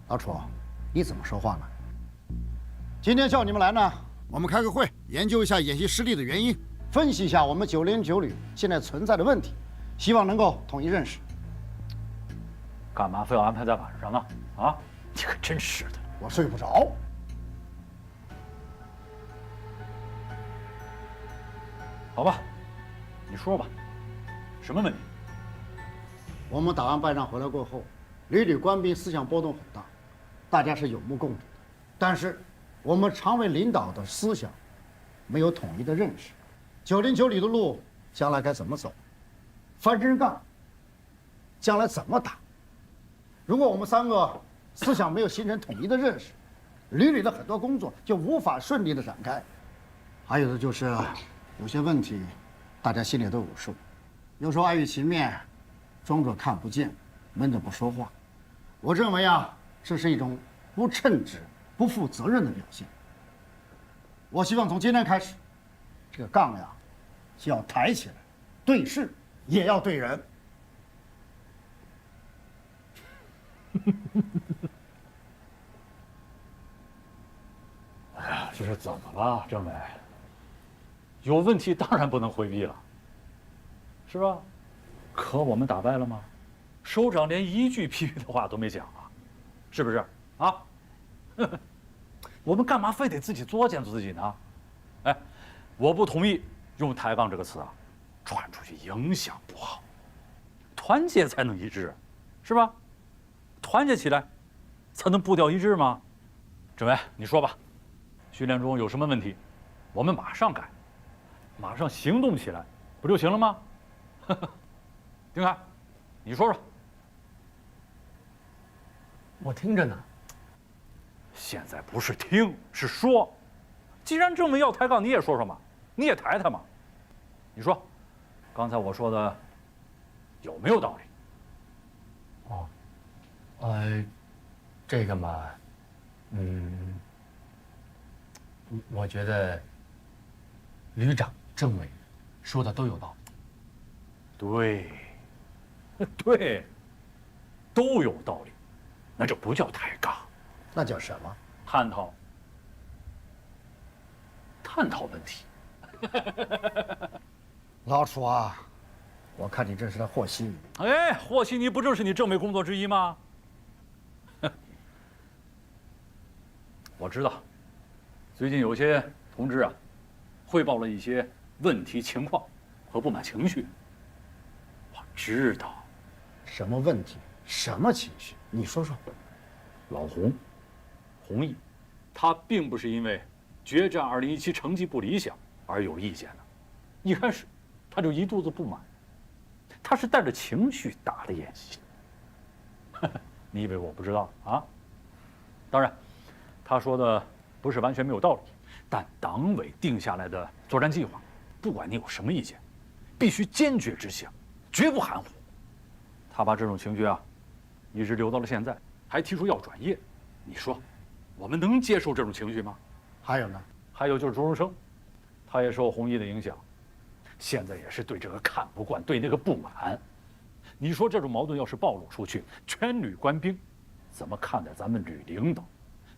老楚，你怎么说话呢？今天叫你们来呢，我们开个会，研究一下演习失利的原因，分析一下我们909旅现在存在的问题，希望能够统一认识。干嘛非要安排在晚上呢？啊，你可真是的！我睡不着。好吧，你说吧，什么问题？我们档案办上回来过后，旅官兵思想波动很大，大家是有目共睹的。但是我们常委领导的思想没有统一的认识，909旅的路将来该怎么走？翻身杠将来怎么打？如果我们3个思想没有形成统一的认识，旅里的很多工作就无法顺利的展开。还有的就是有些问题，大家心里都有数，有时候碍于情面，装作看不见，闷着不说话。我认为啊，这是一种不称职、不负责任的表现。我希望从今天开始，这个杠呀，就要抬起来，对事也要对人。哎呀，这是怎么了，政委？有问题当然不能回避了，是吧？可我们打败了吗？首长连一句批评的话都没讲啊，是不是？啊？我们干嘛非得自己作践自己呢？哎，我不同意用“抬杠”这个词啊，传出去影响不好。团结才能一致，是吧？团结起来，才能步调一致吗？政委，你说吧，训练中有什么问题，我们马上改，马上行动起来，不就行了吗？丁海，你说说。我听着呢。现在不是听，是说。既然政委要抬杠，你也说说嘛，你也抬抬嘛。你说，刚才我说的有没有道理？这个嘛，我觉得旅长、政委说的都有道理。对，对，都有道理，那这不叫抬杠，那叫什么？探讨问题。老楚啊，我看你这是在和稀泥。哎，和稀泥不正是你政委工作之一吗？我知道，最近有些同志啊，汇报了一些问题情况和不满情绪。我知道，什么问题？什么情绪？你说说。老弘毅，他并不是因为决战2017成绩不理想而有意见的，一开始他就一肚子不满，他是带着情绪打的演习。你以为我不知道啊？当然，他说的不是完全没有道理，但党委定下来的作战计划，不管你有什么意见，必须坚决执行，绝不含糊。他把这种情绪啊，一直留到了现在，还提出要转业。你说，我们能接受这种情绪吗？还有呢？还有就是周荣生，他也受弘毅的影响，现在也是对这个看不惯，对那个不满。你说这种矛盾要是暴露出去，全旅官兵怎么看待咱们旅领导？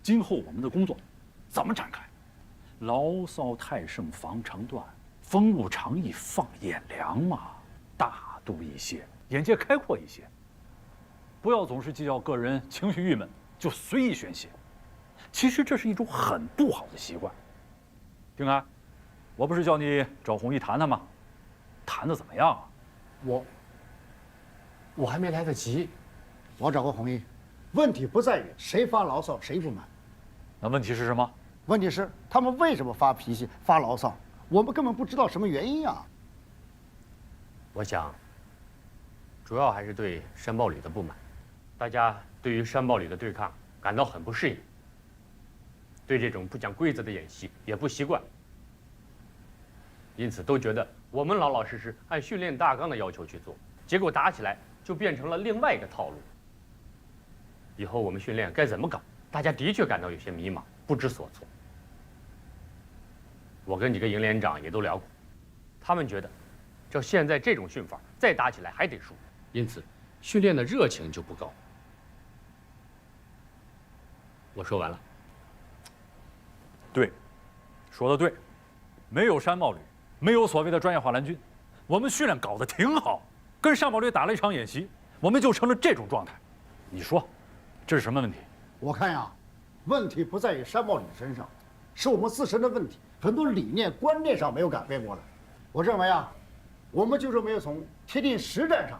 今后我们的工作怎么展开？牢骚太盛防肠断，风物长宜放眼量嘛，大度一些，眼界开阔一些，不要总是计较个人情绪郁闷就随意宣泄。其实这是一种很不好的习惯。丁安，我不是叫你找弘毅谈谈吗？谈的怎么样啊？我还没来得及。我找过弘毅，问题不在于谁发牢骚谁不满，那问题是什么？问题是他们为什么发脾气发牢骚，我们根本不知道什么原因啊。我想，主要还是对山豹旅的不满，大家对于山豹旅的对抗感到很不适应，对这种不讲规则的演习也不习惯，因此都觉得我们老老实实按训练大纲的要求去做，结果打起来就变成了另外一个套路。以后我们训练该怎么搞，大家的确感到有些迷茫，不知所措。我跟几个营连长也都聊过，他们觉得，照现在这种训法，再打起来还得输，因此训练的热情就不高。我说完了。对，说得对，没有山豹旅，没有所谓的专业化蓝军，我们训练搞得挺好，跟山豹旅打了一场演习，我们就成了这种状态。你说，这是什么问题？我看呀，问题不在于山豹旅身上，是我们自身的问题，很多理念观念上没有改变过来。我认为啊，我们就是没有从贴近实战上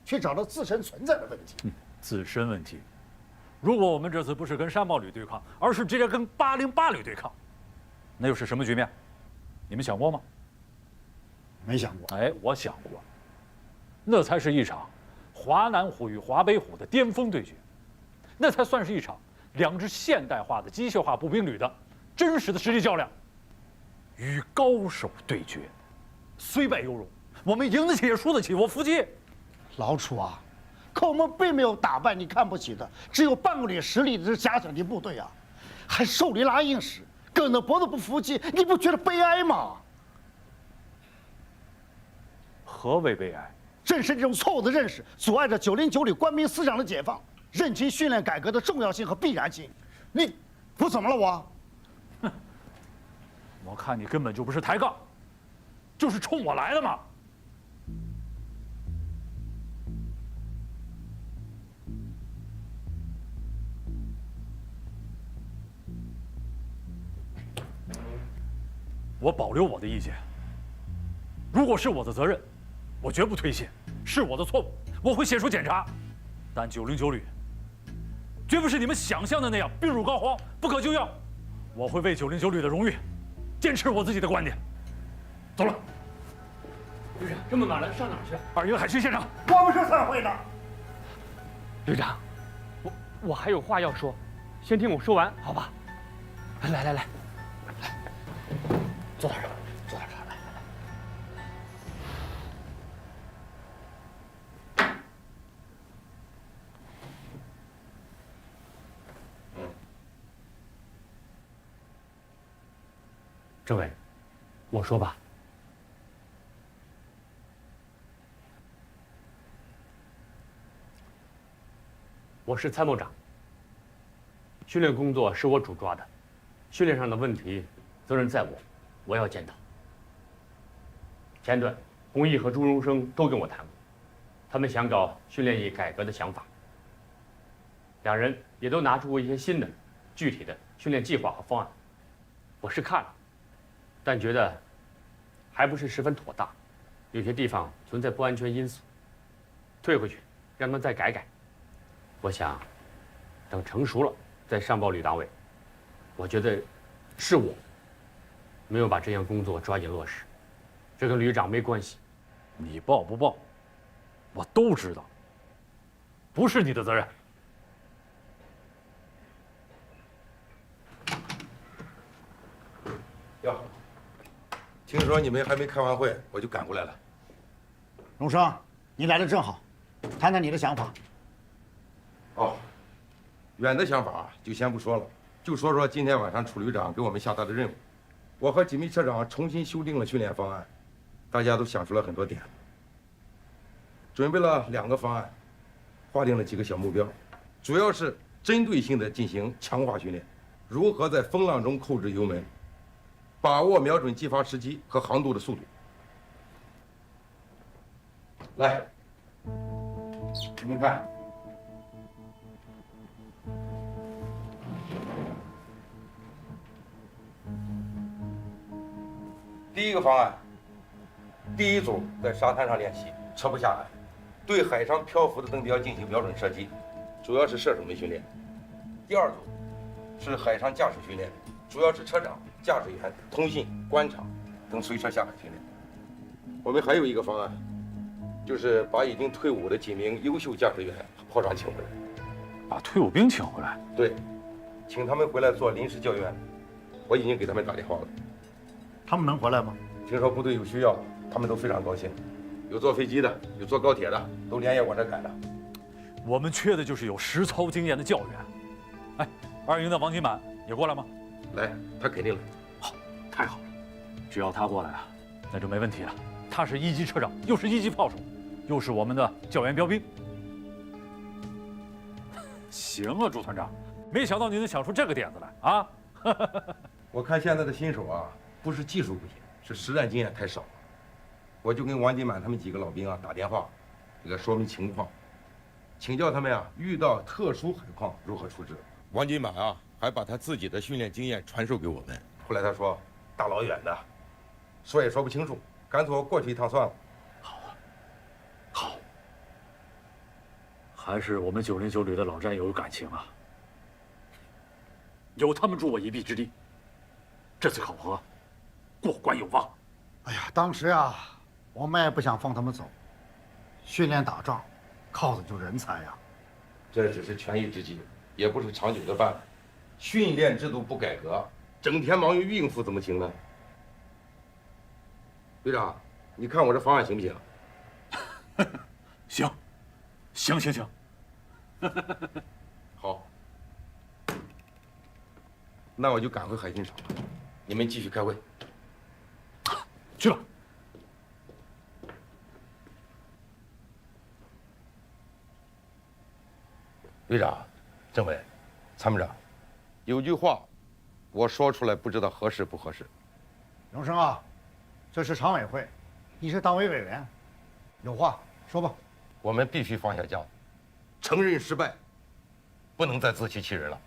去找到自身存在的问题。自身问题。如果我们这次不是跟山豹旅对抗，而是直接跟808旅对抗，那又是什么局面？你们想过吗？没想过。哎，我想过，那才是一场华南虎与华北虎的巅峰对决，那才算是一场两支现代化的机械化步兵旅的真实的实际较量，与高手对决，虽败犹荣。我们赢得起也输得起，我服气。老楚啊，可我们并没有打败你看不起的只有半个旅实力的假想敌部队啊，还受你拉硬使，梗着脖子不服气，你不觉得悲哀吗？何为悲哀？正是这种错误的认识，阻碍着909旅官兵思想的解放，认清训练改革的重要性和必然性。我怎么了我？哼，我看你根本就不是抬杠，就是冲我来的嘛。我保留我的意见。如果是我的责任，我绝不推卸；是我的错误，我会写书检查。但909旅绝不是你们想象的那样病入膏肓、不可救药。我会为909旅的荣誉，坚持我自己的观点。走了。旅长，这么晚了，上哪儿去？二营海军现场。我们是散会的。旅长，我还有话要说，先听我说完，好吧？来，坐这儿，坐这儿，来。政委，我说吧。我是参谋长，训练工作是我主抓的，训练上的问题，责任在我要检讨。前段，弘毅和朱荣生都跟我谈过，他们想搞训练役改革的想法。两人也都拿出过一些新的、具体的训练计划和方案，我是看了，但觉得还不是十分妥当，有些地方存在不安全因素，退回去让他们再改改。我想等成熟了再上报吕党委。我觉得是我没有把这项工作抓紧落实，这跟旅长没关系。你报不报，我都知道，不是你的责任。哟，听说你们还没开完会，我就赶过来了。荣生，你来的正好，谈谈你的想法。哦，远的想法就先不说了，就说说今天晚上楚旅长给我们下达的任务。我和几名车长重新修订了训练方案，大家都想出了很多点子，准备了2个方案，划定了几个小目标，主要是针对性的进行强化训练，如何在风浪中控制油门，把握瞄准激发时机和航度的速度。来，你们看。第一个方案，第一组在沙滩上练习，车不下海，对海上漂浮的灯标进行瞄准射击，主要是射手们训练。第二组是海上驾驶训练，主要是车长、驾驶员、通信、官场等随车下海训练。我们还有一个方案，就是把已经退伍的几名优秀驾驶员炮长请回来。把退伍兵请回来？对，请他们回来做临时教员。我已经给他们打电话了。他们能回来吗？听说部队有需要，他们都非常高兴。有坐飞机的，有坐高铁的，都连夜往这赶的。我们缺的就是有实操经验的教员。哎，2营的王金满也过来吗？来，他肯定来。好，太好了，只要他过来啊，那就没问题了。他是1级车长，又是1级炮手，又是我们的教员标兵。行啊，朱团长，没想到你能想出这个点子来啊！我看现在的新手啊，不是技术不行，是实战经验太少了。我就跟王金满他们几个老兵啊打电话，这个说明情况，请教他们啊，遇到特殊海况如何处置。王金满啊，还把他自己的训练经验传授给我们。后来他说，大老远的，说也说不清楚，干脆我过去一趟算了。好啊，好，还是我们909旅的老战友有感情啊，有他们助我一臂之力，这次考核过关有望。哎呀，当时啊，我们也不想放他们走，训练打仗靠的就是人才呀。这只是权宜之计，也不是长久的办法。训练制度不改革，整天忙于应付怎么行呢？队长，你看我这方案行不行？行，行。好，那我就赶回海军场了，你们继续开会。去吧。队长、政委、参谋长，有句话，我说出来不知道合适不合适。荣生啊，这是常委会，你是党委委员，有话说吧。我们必须放下架子，承认失败，不能再自欺欺人了。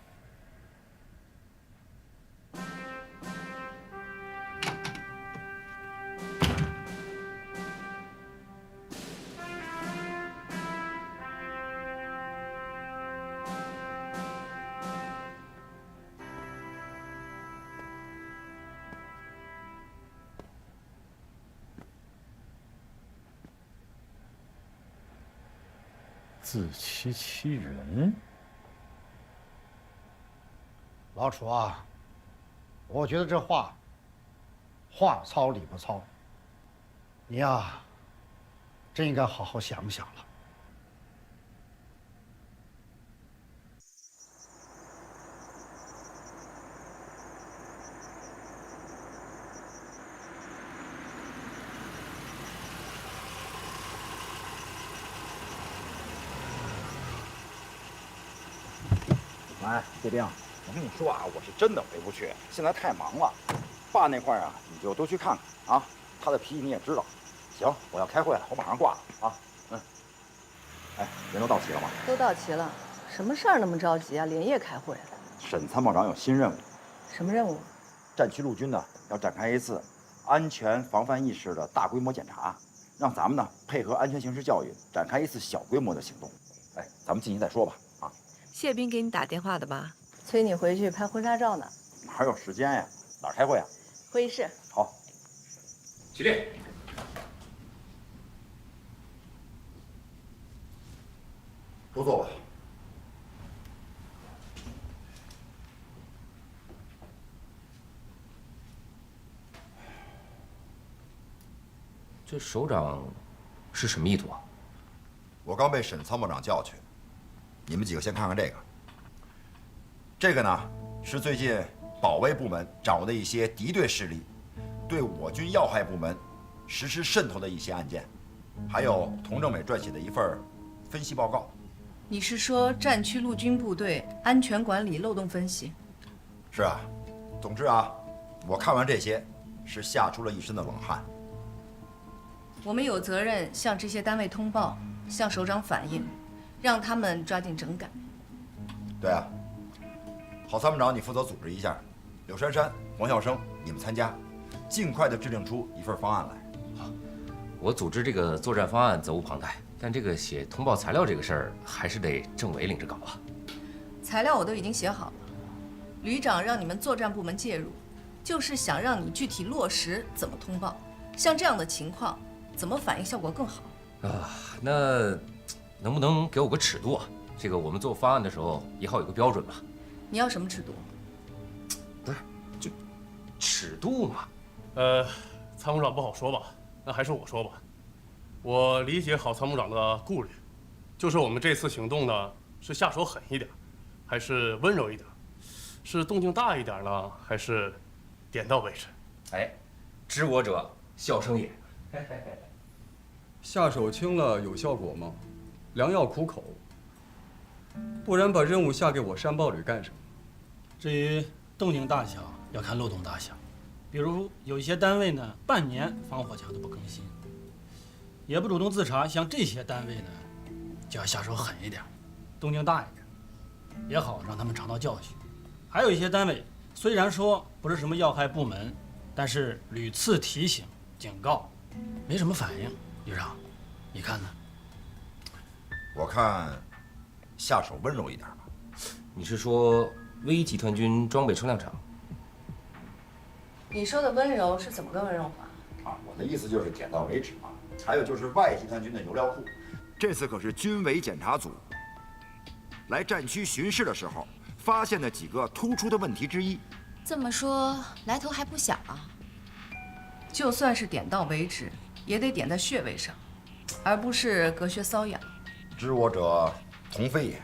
自欺欺人，老楚啊，我觉得这话糙理不糙，你呀，真应该好好想想了。哎，铁定，我跟你说啊，我是真的回不去，现在太忙了。爸那块啊，你就多去看看啊，他的脾气你也知道。行，我要开会了，我马上挂了啊。哎，人都到齐了吗？都到齐了，什么事儿那么着急啊？连夜开会？沈参谋长有新任务。什么任务？战区陆军呢要展开一次安全防范意识的大规模检查，让咱们呢配合安全形势教育，展开一次小规模的行动。哎，咱们进去再说吧。啊，谢斌给你打电话的吧？催你回去拍婚纱照呢。哪有时间呀？哪儿开会啊？会议室。好。起立。都坐吧。这首长是什么意图啊？我刚被沈参谋长叫去，你们几个先看看这个。这个呢是最近保卫部门掌握的一些敌对势力对我军要害部门实施渗透的一些案件，还有童政委撰写的一份分析报告。你是说战区陆军部队安全管理漏洞分析？是啊，总之啊，我看完这些是吓出了一身的冷汗。我们有责任向这些单位通报，向首长反映，让他们抓紧整改。对啊，郝参谋长，你负责组织一下，柳珊珊、黄孝生，你们参加，尽快的制定出一份方案来。好，我组织这个作战方案责无旁贷，但这个写通报材料这个事儿，还是得政委领着搞啊。材料我都已经写好了，旅长让你们作战部门介入，就是想让你具体落实怎么通报，像这样的情况怎么反应效果更好啊？那能不能给我个尺度啊？这个我们做方案的时候也好有个标准嘛。你要什么尺度？不是，就尺度嘛。参谋长不好说吧？那还是我说吧。我理解郝参谋长的顾虑，就是我们这次行动呢，是下手狠一点，还是温柔一点？是动静大一点呢，还是点到为止？哎，知我者笑生也。下手轻了有效果吗？良药苦口。不然把任务下给我山豹旅干什么？至于动静大小，要看漏洞大小。比如有一些单位呢，半年防火墙都不更新，也不主动自查，像这些单位呢，就要下手狠一点，动静大一点，也好让他们尝到教训。还有一些单位虽然说不是什么要害部门，但是屡次提醒、警告，没什么反应。旅长，你看呢？我看下手温柔一点吧。你是说V集团军装备车辆厂？你说的温柔是怎么个温柔法？啊，我的意思就是点到为止嘛。还有就是外集团军的油料库，这次可是军委检查组来战区巡视的时候发现的几个突出的问题之一。这么说来头还不小啊。就算是点到为止，也得点在穴位上，而不是隔靴搔痒。知我者同非也。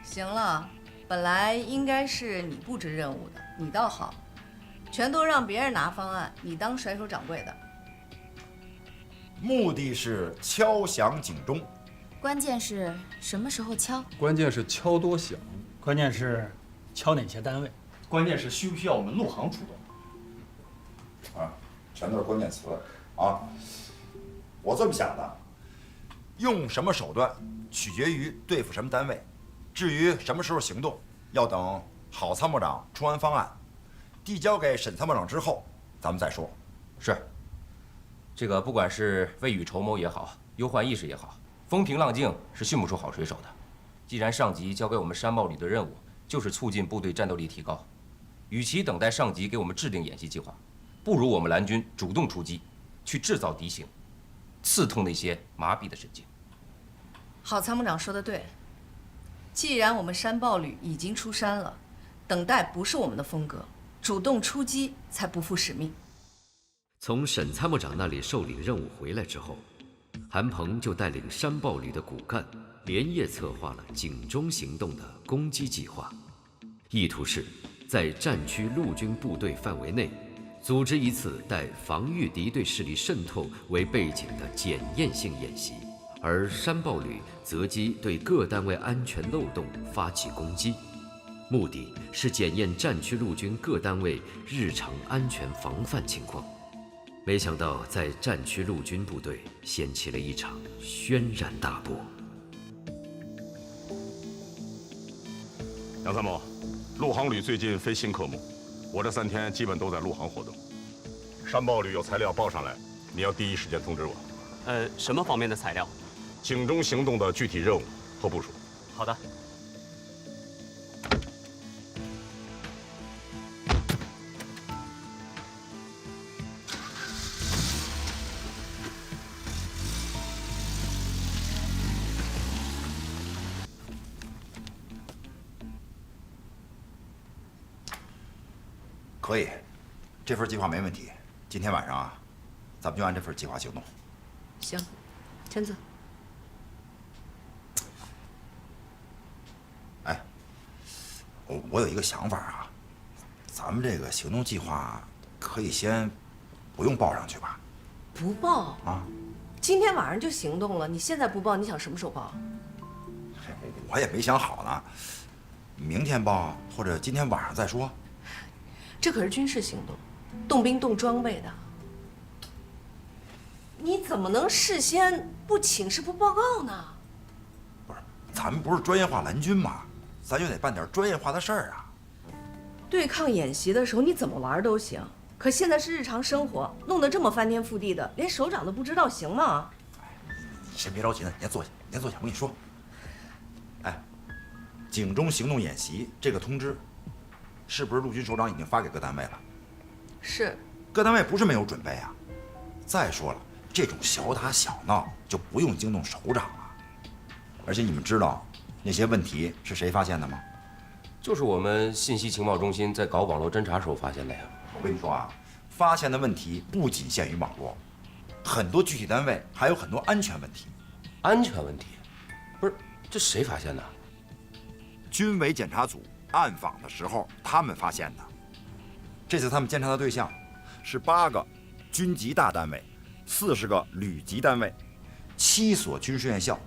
行了，本来应该是你布置任务的，你倒好，全都让别人拿方案，你当甩手掌柜的。目的是敲响警钟，关键是什么时候敲？关键是敲多响，关键是敲哪些单位，关键是需不需要我们陆航出动。啊，全都是关键词啊！我这么想的，用什么手段取决于对付什么单位，至于什么时候行动，要等郝参谋长出完方案，递交给沈参谋长之后，咱们再说。是。这个不管是未雨绸缪也好，忧患意识也好，风平浪静是训不出好水手的。既然上级交给我们山豹旅的任务就是促进部队战斗力提高，与其等待上级给我们制定演习计划，不如我们蓝军主动出击，去制造敌情，刺痛那些麻痹的神经。郝参谋长说的对，既然我们山豹旅已经出山了，等待不是我们的风格，主动出击才不负使命。从沈参谋长那里受领任务回来之后，韩鹏就带领山豹旅的骨干连夜策划了警钟行动的攻击计划，意图是在战区陆军部队范围内组织一次带防御敌对势力渗透为背景的检验性演习，而山豹旅择机对各单位安全漏洞发起攻击，目的是检验战区陆军各单位日常安全防范情况。没想到在战区陆军部队掀起了一场轩然大波。杨参谋，陆航旅最近非新科目，我这3天基本都在陆航活动。山豹旅有材料报上来，你要第一时间通知我。什么方面的材料？警钟行动的具体任务和部署。好的。可以，这份计划没问题。今天晚上啊，咱们就按这份计划行动。行，签字。哎，我有一个想法啊，咱们这个行动计划可以先不用报上去吧？不报啊？今天晚上就行动了，你现在不报，你想什么时候报？我也没想好呢，明天报或者今天晚上再说。这可是军事行动，动兵动装备的，你怎么能事先不请示不报告呢？不是，咱们不是专业化蓝军吗？咱就得办点专业化的事儿啊。对抗演习的时候你怎么玩都行，可现在是日常生活，弄得这么翻天覆地的，连首长都不知道，行吗？你先别着急呢，你先坐下，你先坐下，我跟你说。哎，警钟行动演习这个通知，是不是陆军首长已经发给各单位了？是。各单位不是没有准备啊。再说了，这种小打小闹就不用惊动首长了。而且你们知道那些问题是谁发现的吗？就是我们信息情报中心在搞网络侦查时候发现的呀。我跟你说啊，发现的问题不仅限于网络，很多具体单位还有很多安全问题。安全问题？不是，这谁发现的？军委检查组暗访的时候，他们发现的。这次他们监察的对象是8个军级大单位，40个旅级单位，7所军事院校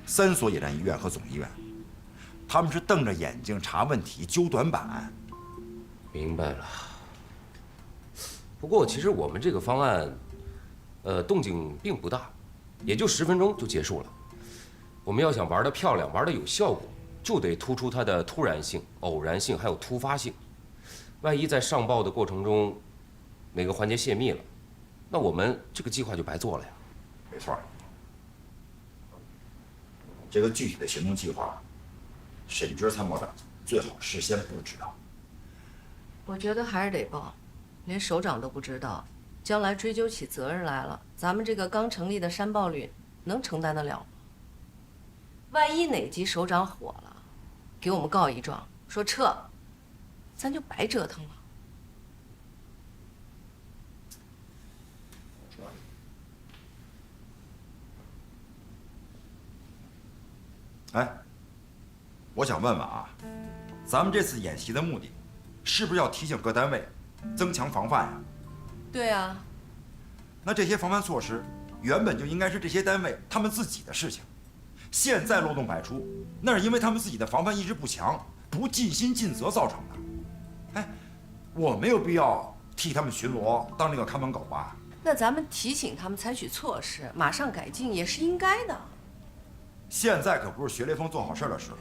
，3所野战医院和总医院。他们是瞪着眼睛查问题、揪短板。明白了。不过其实我们这个方案，动静并不大，也就10分钟就结束了。我们要想玩得漂亮、玩得有效果，就得突出它的突然性、偶然性还有突发性。万一在上报的过程中，哪个环节泄密了，那我们这个计划就白做了呀。没错。这个具体的行动计划，沈军参谋长最好事先不知道。我觉得还是得报，连首长都不知道，将来追究起责任来了，咱们这个刚成立的山豹旅能承担得了吗？万一哪级首长火了，给我们告一状，说撤，咱就白折腾了。哎，我想问问啊，咱们这次演习的目的，是不是要提醒各单位增强防范呀？对啊。那这些防范措施原本就应该是这些单位他们自己的事情，现在漏洞百出，那是因为他们自己的防范意识不强，不尽心尽责造成的。哎，我没有必要替他们巡逻，当这个看门狗吧？那咱们提醒他们采取措施，马上改进也是应该的。现在可不是学雷锋做好事的时候，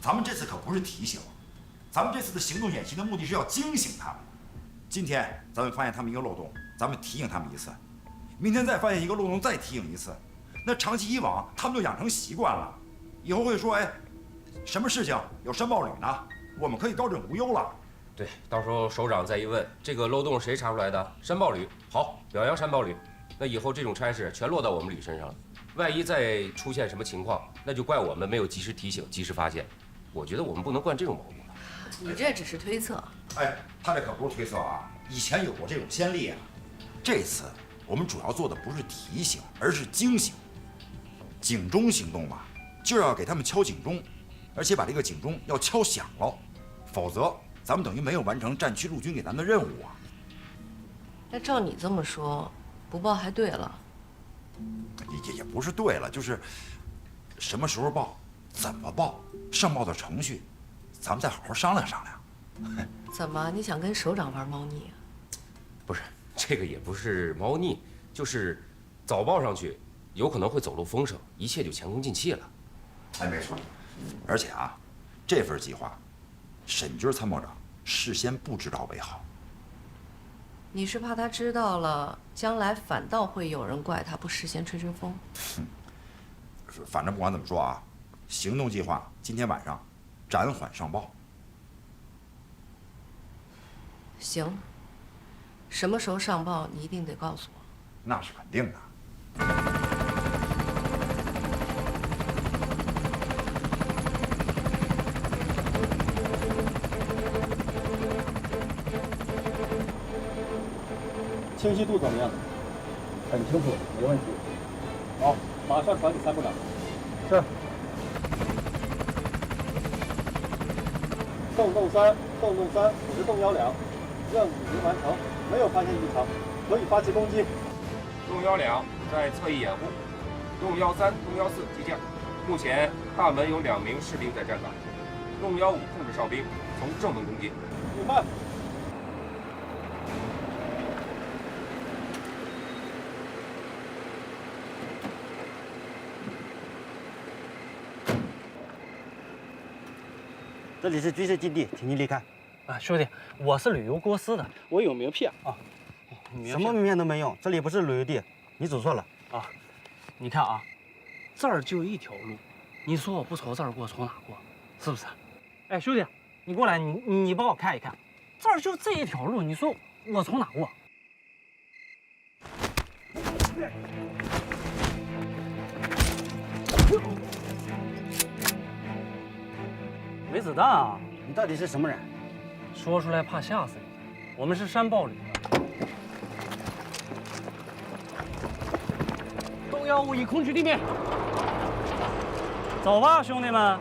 咱们这次可不是提醒，咱们这次的行动演习的目的是要惊醒他们。今天咱们发现他们一个漏洞，咱们提醒他们一次，明天再发现一个漏洞，再提醒一次，那长期以往，他们就养成习惯了，以后会说，哎，什么事情有山豹旅呢，我们可以高枕无忧了。对，到时候首长再一问，这个漏洞谁查出来的？山豹旅，好，表扬山豹旅。那以后这种差事全落到我们旅身上了。万一再出现什么情况，那就怪我们没有及时提醒、及时发现。我觉得我们不能惯这种毛病。你这只是推测。哎，他这可不是推测啊，以前有过这种先例啊。这次我们主要做的不是提醒，而是惊醒。警钟行动嘛，就要给他们敲警钟，而且把这个警钟要敲响了，否则咱们等于没有完成战区陆军给咱的任务啊。那照你这么说，不报还对了。也不是对了，就是什么时候报，怎么报，上报的程序，咱们再好好商量商量。怎么，你想跟首长玩猫腻啊？不是，这个也不是猫腻，就是早报上去，有可能会走漏风声，一切就前功尽弃了。哎，没错。而且啊，这份计划沈军参谋长事先不知道为好。你是怕他知道了，将来反倒会有人怪他不事先吹吹风？反正不管怎么说啊，行动计划今天晚上暂缓上报。行，什么时候上报你一定得告诉我。那是肯定的。清晰度怎么样？很清楚，没问题。好，马上传给参谋长。是。洞洞3，直洞1-2，任务已经完成，没有发现异常，可以发起攻击。洞1-2在侧翼掩护，洞1-3、洞1-4急降。目前大门有2名士兵在站岗，洞1-5控制哨兵从正门攻击。预判。这里是军事基地，请您离开。啊，兄弟，我是旅游公司的，我有名片啊。什么名片都没用，这里不是旅游地，你走错了。啊，你看啊，这儿就一条路，你说我不从这儿过，从哪过？是不是？哎，兄弟，你过来，你帮我看一看，这儿就这一条路，你说我从哪过？没子弹啊！你到底是什么人？说出来怕吓死你。我们是山豹旅的。洞1-5已空取地面。走吧，兄弟们。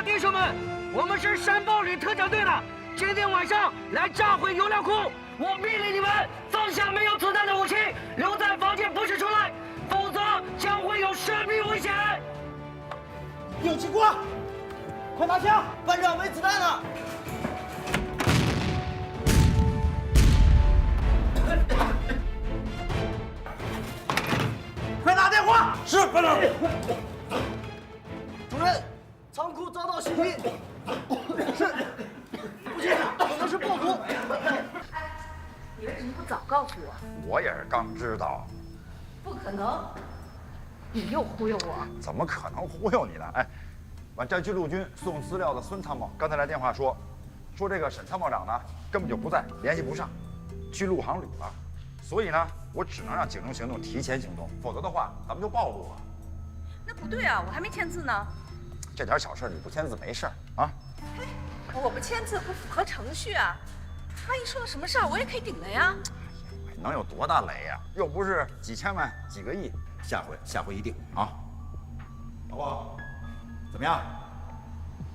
弟兄们，我们是山豹旅特战队的，今天晚上来炸毁油料库。我命令你们放下没有子弹的武器，留在房间，不许出来，否则将会有生命危险。有机关，快拿枪！班长没子弹了。快打电话！是班长。主任。仓库遭到袭击，是，不接，可能是暴徒。哎，你为什么不早告诉我？我也是刚知道。不可能，你又忽悠我？怎么可能忽悠你呢？哎，往战区陆军送资料的孙参谋刚才来电话说这个沈参谋长呢根本就不在，联系不上，去陆航旅了。所以呢，我只能让警钟行动提前行动，否则的话咱们就暴露了。那不对啊，我还没签字呢。这点小事你不签字没事啊？嘿，我不签字不符合程序啊！万一出了什么事儿，我也可以顶了呀。能有多大雷呀？又不是几千万、几个亿，下回一定啊！老婆，怎么样？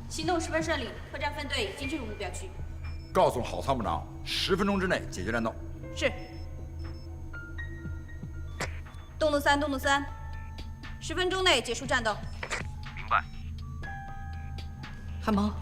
行动十分顺利，作战分队已经进入目标区。告诉郝参谋长，10分钟之内解决战斗。是。洞洞3 ，10分钟内结束战斗。明白。韩鹏，